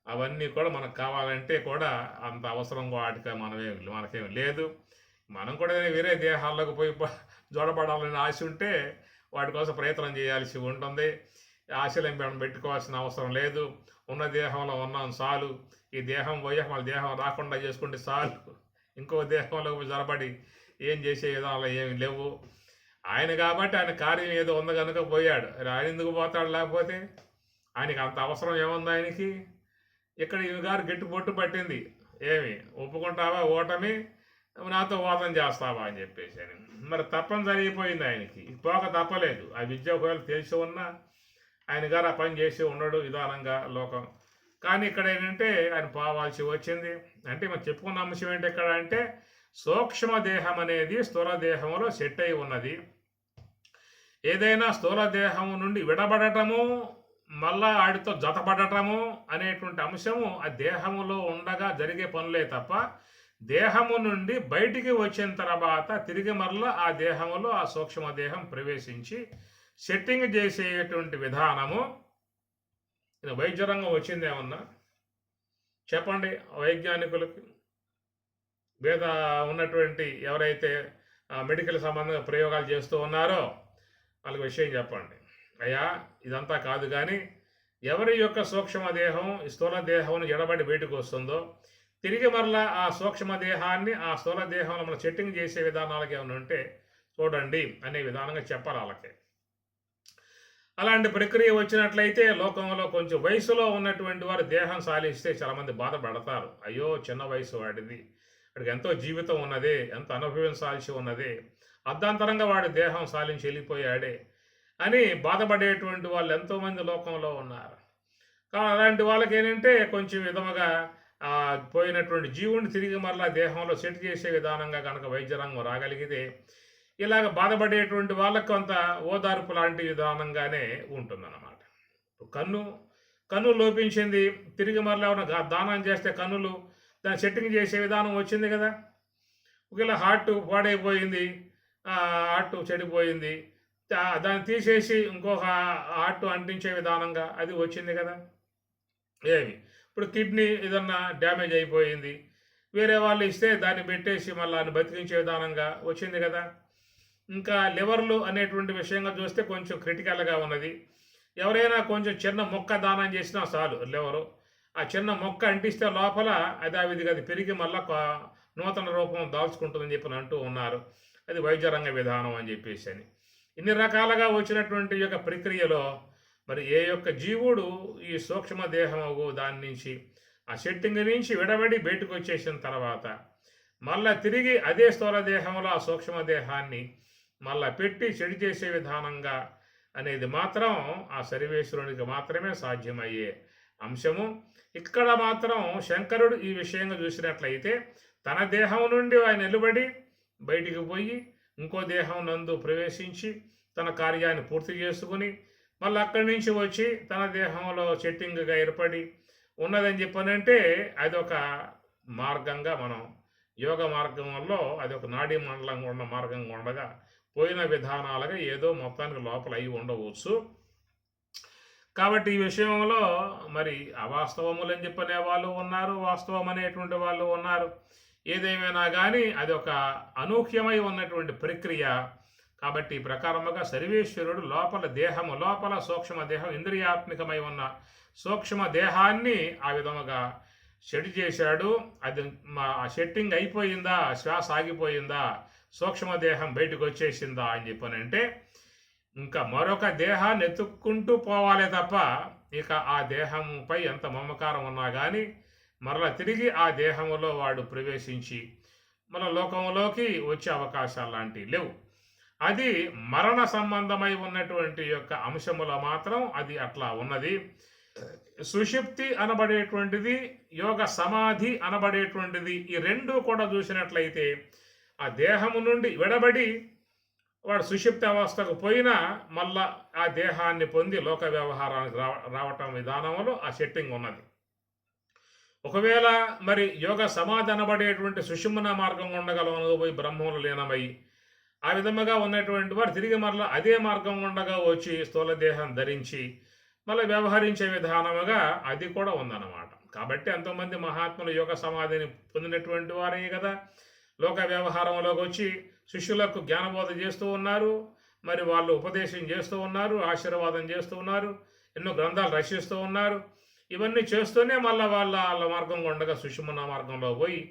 అవన్నీ కూడా మనకు కావాలంటే కూడా అంత అవసరం వాటికి మనకేం లేదు. మనం కూడా వేరే దేహాల్లోకి పోయి జోడపడాలని ఆశ ఉంటే వాటి కోసం ప్రయత్నం చేయాల్సి ఉంటుంది. ఆశలం పెట్టుకోవాల్సిన అవసరం లేదు. ఉన్న దేహంలో ఉన్నాం చాలు. ఈ దేహం పోయాక మన దేహం రాకుండా చేసుకుంటే చాలు. ఇంకో దేహంలోకి జొరబడి ఏం చేసే విధానాలు ఏమి లేవు. ఆయన కాబట్టి ఆయన కార్యం ఏదో ఉంది కనుక పోయాడు. ఆయన ఎందుకు పోతాడు? లేకపోతే ఆయనకి అంత అవసరం ఏముంది ఆయనకి? ఇక్కడ ఇవి గారు గట్టి బొట్టు పట్టింది. ఏమి ఒప్పుకుంటావా ఓటమి, నాతో వాదన చేస్తావా అని చెప్పేసి అని. మరి తప్పనిసరి అయిపోయింది ఆయనకి. పోక తప్పలేదు. ఆ విద్య ఒకవేళ తెలిసి ఉన్నా ఆయన గారు ఆ పని చేసి ఉన్నాడు విధానంగా లోకం. కానీ ఇక్కడ ఏంటంటే ఆయన పోవాల్సి వచ్చింది. అంటే మనం చెప్పుకున్న అంశం ఏంటి ఇక్కడ అంటే, సూక్ష్మ దేహం అనేది స్థూల దేహంలో సెట్ అయి ఉన్నది. ఏదైనా స్థూల దేహం నుండి విడబడటము, మళ్ళా వాడితో జతపడటము అనేటువంటి అంశము ఆ దేహములో ఉండగా జరిగే పనులే తప్ప, దేహము నుండి బయటికి వచ్చిన తర్వాత తిరిగి మరలా ఆ దేహములో ఆ సూక్ష్మ దేహం ప్రవేశించి సెట్టింగ్ చేసేటువంటి విధానము వైద్య రంగం వచ్చిందేమన్నా చెప్పండి. వైజ్ఞానికులకి వేద ఉన్నటువంటి ఎవరైతే మెడికల్ సంబంధంగా ప్రయోగాలు చేస్తూ ఉన్నారో వాళ్ళకి విషయం చెప్పండి. అయ్యా ఇదంతా కాదు, కానీ ఎవరి యొక్క సూక్ష్మ దేహం స్థూల దేహం ఎడబడి బయటకు వస్తుందో తిరిగి మరలా ఆ సూక్ష్మ దేహాన్ని ఆ స్థూల దేహంలో మనం సెట్టింగ్ చేసే విధానాలకి ఏమైనా ఉంటే చూడండి అనే విధానంగా చెప్పాలి వాళ్ళకి. అలాంటి ప్రక్రియ వచ్చినట్లయితే లోకంలో కొంచెం వయసులో ఉన్నటువంటి వారు దేహం సాలిస్తే చాలామంది బాధపడతారు. అయ్యో చిన్న వయసు వాడిది, వాడికి ఎంతో జీవితం ఉన్నదే, ఎంతో అనుభవించాల్సి ఉన్నదే, అర్ధాంతరంగా వాడి దేహం సాలించి వెళ్ళిపోయాడే అని బాధపడేటువంటి వాళ్ళు ఎంతోమంది లోకంలో ఉన్నారు. కానీ అలాంటి వాళ్ళకి ఏంటంటే కొంచెం విధముగా పోయినటువంటి జీవుని తిరిగి మరలా దేహంలో సెట్ చేసే విధానంగా కనుక వైద్య రంగం రాగలిగితే ఇలాగ బాధపడేటువంటి వాళ్ళకు కొంత ఓదార్పు లాంటి విధానంగానే ఉంటుందన్నమాట. కన్ను లోపించింది, తిరిగి మరలా ఏమైనా దానం చేస్తే కన్నులు దాన్ని సెట్టింగ్ చేసే విధానం వచ్చింది కదా. ఒకవేళ హార్ట్ పాడైపోయింది, హార్ట్ చెడిపోయింది, దాన్ని తీసేసి ఇంకొక హార్ట్ అంటించే విధానంగా అది వచ్చింది కదా. ఏమి ఇప్పుడు కిడ్నీ ఏదన్నా డ్యామేజ్ అయిపోయింది, వేరే వాళ్ళు ఇస్తే దాన్ని పెట్టేసి మళ్ళీ దాన్ని బతికించే విధానంగా వచ్చింది కదా. ఇంకా లివర్లు అనేటువంటి విషయంగా చూస్తే కొంచెం క్రిటికల్గా ఉన్నది. ఎవరైనా కొంచెం చిన్న మొక్క దానం చేసినా చాలు, లివరు ఆ చిన్న మొక్క అంటిస్తే లోపల అదావిధిగా అది పెరిగి మళ్ళీ నూతన రూపం దాల్చుకుంటుందని చెప్పి అంటూ ఉన్నారు. అది వైద్య రంగ విధానం అని చెప్పేసి అని. ఇన్ని రకాలుగా వచ్చినటువంటి యొక్క ప్రక్రియలో మరి ఏ యొక్క జీవుడు ఈ సూక్ష్మ దేహం దాని నుంచి ఆ సెట్టింగ్ నుంచి విడబడి బయటకు వచ్చేసిన తర్వాత మళ్ళా తిరిగి అదే స్థూల దేహంలో ఆ సూక్ష్మ దేహాన్ని మళ్ళా పెట్టి చెడు చేసే విధానంగా అనేది మాత్రం ఆ సర్వేశ్వరునికి మాత్రమే సాధ్యమయ్యే అంశము. ఇక్కడ మాత్రం శంకరుడు ఈ విషయంగా చూసినట్లయితే తన దేహం నుండి ఆయన నిలబడి బయటికి పోయి ఇంకో దేహం నందు ప్రవేశించి తన కార్యాన్ని పూర్తి చేసుకుని మళ్ళీ అక్కడి నుంచి వచ్చి తన దేహంలో సెట్టింగ్గా ఏర్పడి ఉన్నదని చెప్పనంటే అదొక మార్గంగా మనం యోగ మార్గంలో అదొక నాడీ మండలంగా ఉన్న మార్గంగా ఉండగా పోయిన విధానాలుగా ఏదో మొత్తానికి లోపల అయి ఉండవచ్చు. కాబట్టి ఈ విషయంలో మరి అవాస్తవములు అని చెప్పనే వాళ్ళు ఉన్నారు, వాస్తవం అనేటువంటి వాళ్ళు ఉన్నారు. ఏదేమైనా కానీ అది ఒక అనూహ్యమై ఉన్నటువంటి ప్రక్రియ. కాబట్టి ఈ ప్రకారముగా సర్వేశ్వరుడు లోపల సూక్ష్మ దేహం ఇంద్రియాత్మికమై ఉన్న సూక్ష్మ దేహాన్ని ఆ విధముగా సెట్ చేశాడు. అది ఆ సెట్టింగ్ అయిపోయిందా, శ్వాస ఆగిపోయిందా, సూక్ష్మదేహం బయటకు వచ్చేసిందా అని చెప్పనంటే ఇంకా మరొక దేహాన్ని ఎత్తుక్కుంటూ పోవాలే తప్ప ఇక ఆ దేహంపై ఎంత మమకారం ఉన్నా కానీ మరలా తిరిగి ఆ దేహంలో వాడు ప్రవేశించి మన లోకంలోకి వచ్చే అవకాశాలు లాంటివి లేవు. అది మరణ సంబంధమై ఉన్నటువంటి యొక్క అంశములో మాత్రం అది అట్లా ఉన్నది. సుషుప్తి అనబడేటువంటిది, యోగ సమాధి అనబడేటువంటిది, ఈ రెండు కూడా చూసినట్లయితే ఆ దేహము నుండి విడబడి వాడు సుషుప్తి అవస్థకు పోయినా మళ్ళా ఆ దేహాన్ని పొంది లోక వ్యవహారానికి రావటం విధానంలో ఆ సెట్టింగ్ ఉన్నది. ఒకవేళ మరి యోగ సమాధి అనబడేటువంటి సుషుమ్న మార్గం ఉండగలను పోయి బ్రహ్మంలో లీనమై ఆ విధముగా ఉన్నటువంటి వారు తిరిగి మరలా అదే మార్గం ఉండగా వచ్చి స్థూల దేహం ధరించి మళ్ళీ వ్యవహరించే విధానముగా అది కూడా ఉందన్నమాట. కాబట్టి ఎంతోమంది మహాత్ములు యోగ సమాధిని పొందినటువంటి వారే కదా లోక వ్యవహారంలోకి వచ్చి శిష్యులకు జ్ఞానబోధ చేస్తూ ఉన్నారు, మరి వాళ్ళు ఉపదేశం చేస్తూ ఉన్నారు, ఆశీర్వాదం చేస్తూ ఉన్నారు, ఎన్నో గ్రంథాలు రచిస్తూ ఉన్నారు. ఇవన్నీ చేస్తూనే మళ్ళీ వాళ్ళ మార్గంగా ఉండగా సుషుమ్న మార్గంలో పోయి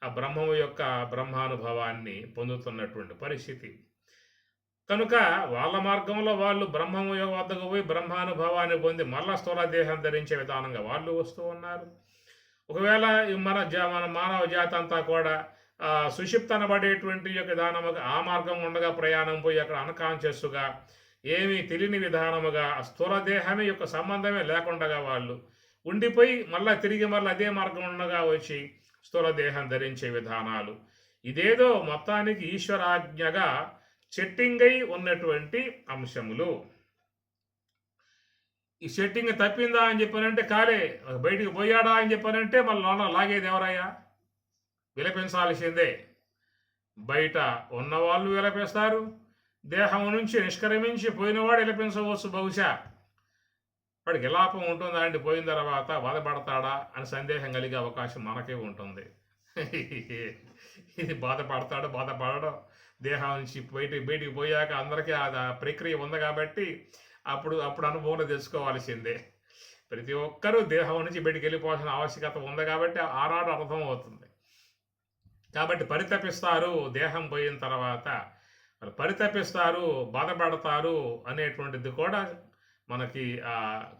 ఆ బ్రహ్మము యొక్క బ్రహ్మానుభవాన్ని పొందుతున్నటువంటి పరిస్థితి. కనుక వాళ్ళ మార్గంలో వాళ్ళు బ్రహ్మము వద్దకు పోయి బ్రహ్మానుభవాన్ని పొంది మళ్ళా స్థూల దేహం ధరించే విధానంగా వాళ్ళు వస్తూ ఉన్నారు. ఒకవేళ మన మానవ జాతి అంతా కూడా సుషిప్త అనబడేటువంటి యొక్క విధానముగా ఆ మార్గం ఉండగా ప్రయాణం పోయి అక్కడ అన్కాన్షియస్గా ఏమీ తెలియని విధానముగా స్థూల దేహమే యొక్క సంబంధమే లేకుండా వాళ్ళు ఉండిపోయి మళ్ళీ తిరిగి మళ్ళీ అదే మార్గం ఉండగా వచ్చి స్థూల దేహం ధరించే విధానాలు, ఇదేదో మొత్తానికి ఈశ్వరాజ్ఞగా సెట్టింగ్ అయి ఉన్నటువంటి అంశములు. ఈ సెట్టింగ్ తప్పిందా అని చెప్పానంటే కాలే, బయటికి పోయాడా అని చెప్పానంటే మళ్ళీ లోన లాగేది ఎవరయ్యా? విలపించాల్సిందే. బయట ఉన్నవాళ్ళు విలపిస్తారు, దేహం నుంచి నిష్క్రమించి పోయినవాడు విలపించవచ్చు. బహుశా వాడికి విలాపం ఉంటుందా అండి? పోయిన తర్వాత బాధపడతాడా అని సందేహం కలిగే అవకాశం మనకే ఉంటుంది. ఇది బాధపడడం దేహం నుంచి బయటికి పోయాక అందరికీ ఆ ప్రక్రియ ఉంది కాబట్టి అప్పుడు అనుభవంలో తెలుసుకోవాల్సిందే. ప్రతి ఒక్కరూ దేహం నుంచి బయటికి వెళ్ళిపోవాల్సిన ఆవశ్యకత ఉంది కాబట్టి ఆనాడు అర్థం అవుతుంది. కాబట్టి పరితపిస్తారు, దేహం పోయిన తర్వాత పరితపిస్తారు, బాధపడతారు అనేటువంటిది కూడా మనకి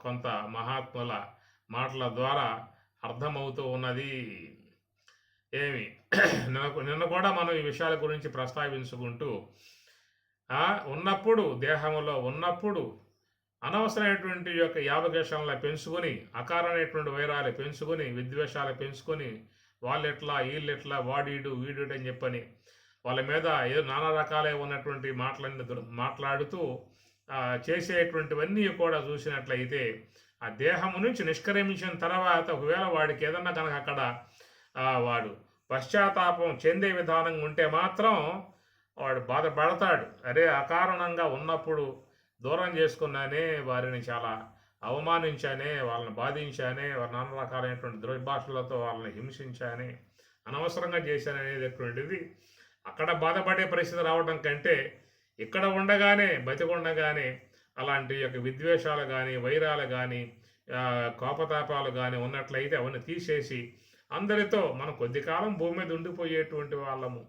కొంత మహాత్ముల మాటల ద్వారా అర్థమవుతూ ఉన్నది. ఏమి నిన్న కూడా మనం ఈ విషయాల గురించి ప్రస్తావించుకుంటూ ఉన్నప్పుడు దేహంలో ఉన్నప్పుడు అనవసరమైనటువంటి యొక్క యావగేషాలను పెంచుకొని అకారమైనటువంటి వైరాలు పెంచుకొని విద్వేషాలు పెంచుకొని వాళ్ళెట్లా వీళ్ళెట్లా వాడీడు వీడు అని చెప్పని వాళ్ళ మీద ఏదో నానా రకాలే ఉన్నటువంటి మాటలన్నీ మాట్లాడుతూ చేసేటువంటివన్నీ కూడా చూసినట్లయితే ఆ దేహము నుంచి నిష్క్రమించిన తర్వాత ఒకవేళ వాడికి ఏదన్నా కనుక అక్కడ వాడు పశ్చాత్తాపం చెందే విధానంగా ఉంటే మాత్రం వాడు బాధపడతాడు. అరే అకారణంగా ఉన్నప్పుడు దూరం చేసుకున్నానే, వారిని చాలా అవమానించానే, వాళ్ళని బాధించానే, వారి నానా రకాలైనటువంటి దుర్భాషలతో వాళ్ళని హింసించానే, అనవసరంగా చేశాననేటటువంటిది అక్కడ బాధపడే పరిస్థితి రావడం కంటే ఇక్కడ ఉండగానే బతికుండగానే అలాంటి యొక్క విద్వేషాలు కానీ వైరాలు కానీ కోపతాపాలు కానీ ఉన్నట్లయితే అవన్నీ తీసేసి అందరితో మనం కొద్ది కాలం భూమి మీద ఉండిపోయేటువంటి వాళ్ళము,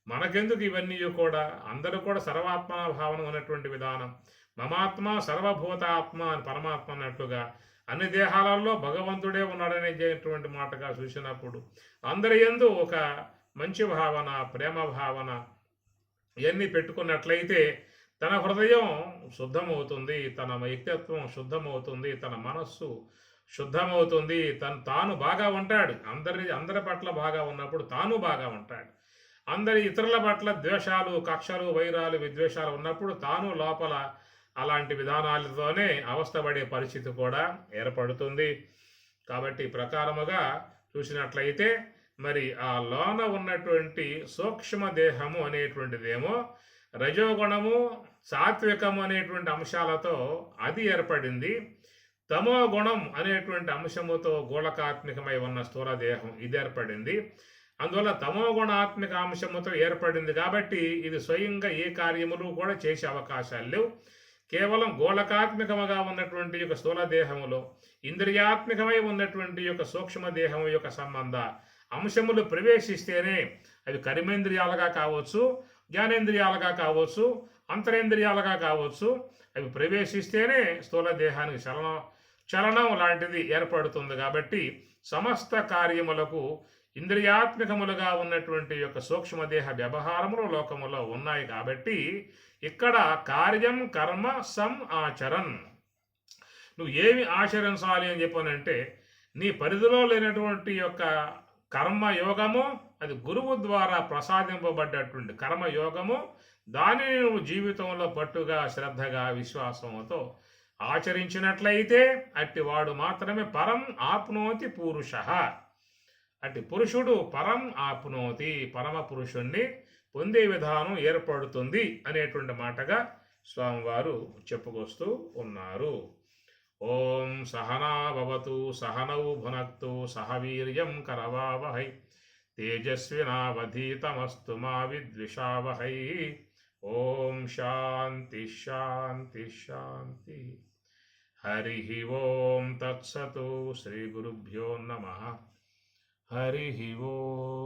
మనకెందుకు ఇవన్నీ కూడా అందరూ కూడా సర్వాత్మ భావన ఉన్నటువంటి విధానం, మమాత్మ సర్వభూతాత్మ అని పరమాత్మ అన్నట్లుగా అన్ని దేహాలలో భగవంతుడే ఉన్నాడనేటువంటి మాటగా చూసినప్పుడు అందరి యందు ఒక మంచి భావన, ప్రేమ భావన ఇవన్నీ పెట్టుకున్నట్లయితే తన హృదయం శుద్ధమవుతుంది, తన వ్యక్తిత్వం శుద్ధమవుతుంది, తన మనస్సు శుద్ధమవుతుంది, తాను బాగా ఉంటాడు. అందరి పట్ల బాగా ఉన్నప్పుడు తాను బాగా ఉంటాడు. అందరి ఇతరుల పట్ల ద్వేషాలు, కక్షలు, వైరాలు, విద్వేషాలు ఉన్నప్పుడు తాను లోపల అలాంటి విధానాలతోనే అవస్థపడే పరిస్థితి కూడా ఏర్పడుతుంది. కాబట్టి ప్రకారముగా చూసినట్లయితే మరి ఆ లోన ఉన్నటువంటి సూక్ష్మ దేహము అనేటువంటిదేమో రజోగుణము, సాత్వికము అనేటువంటి అంశాలతో అది ఏర్పడింది. తమో గుణం అనేటువంటి అంశముతో గోళకాత్మికమై ఉన్న స్థూల దేహం ఇది ఏర్పడింది. అందువల్ల తమో గుణాత్మిక అంశముతో ఏర్పడింది కాబట్టి ఇది స్వయంగా ఏ కార్యములు కూడా చేసే అవకాశాలు లేవు. కేవలం గోళకాత్మకముగా ఉన్నటువంటి యొక్క స్థూల దేహములో ఇంద్రియాత్మకమై ఉన్నటువంటి యొక్క సూక్ష్మ దేహం యొక్క సంబంధ అంశములు ప్రవేశిస్తేనే అవి కర్మేంద్రియాలుగా కావచ్చు, జ్ఞానేంద్రియాలుగా కావచ్చు, అంతరేంద్రియాలుగా కావచ్చు. అవి ప్రవేశిస్తేనే స్థూల దేహానికి చలనం లాంటిది ఏర్పడుతుంది. కాబట్టి సమస్త కార్యములకు ఇంద్రియాత్మకములుగా ఉన్నటువంటి యొక్క సూక్ష్మదేహ వ్యవహారములు లోకములో ఉన్నాయి. కాబట్టి ఇక్కడ కార్యం కర్మ ఆచరన్, నువ్వు ఏమి ఆచరించాలి అని చెప్పానంటే నీ పరిధిలో లేనటువంటి యొక్క కర్మయోగము, అది గురువు ద్వారా ప్రసాదింపబడ్డటువంటి కర్మయోగము, దానిని నువ్వు జీవితంలో పట్టుగా శ్రద్ధగా విశ్వాసంతో ఆచరించినట్లయితే అట్టివాడు మాత్రమే పరం ఆప్నోతి పురుష, అట్టి పురుషుడు పరం ఆప్నోతి, పరమ పురుషుణ్ణి పొందే విధానం ఏర్పడుతుంది అనేటువంటి మాటగా స్వామివారు చెప్పుకొస్తూ ఉన్నారు. ఓం సహనా భవతు సహనౌ భునక్తు సహ వీర్యం కరవావహై తేజస్వినావధీతమస్తు మా విద్విషావహై. ఓం శాంతి శాంతి శాంతి. హరి ఓం తత్సతు. శ్రీ గురుభ్యో నమః. హరి ఓం.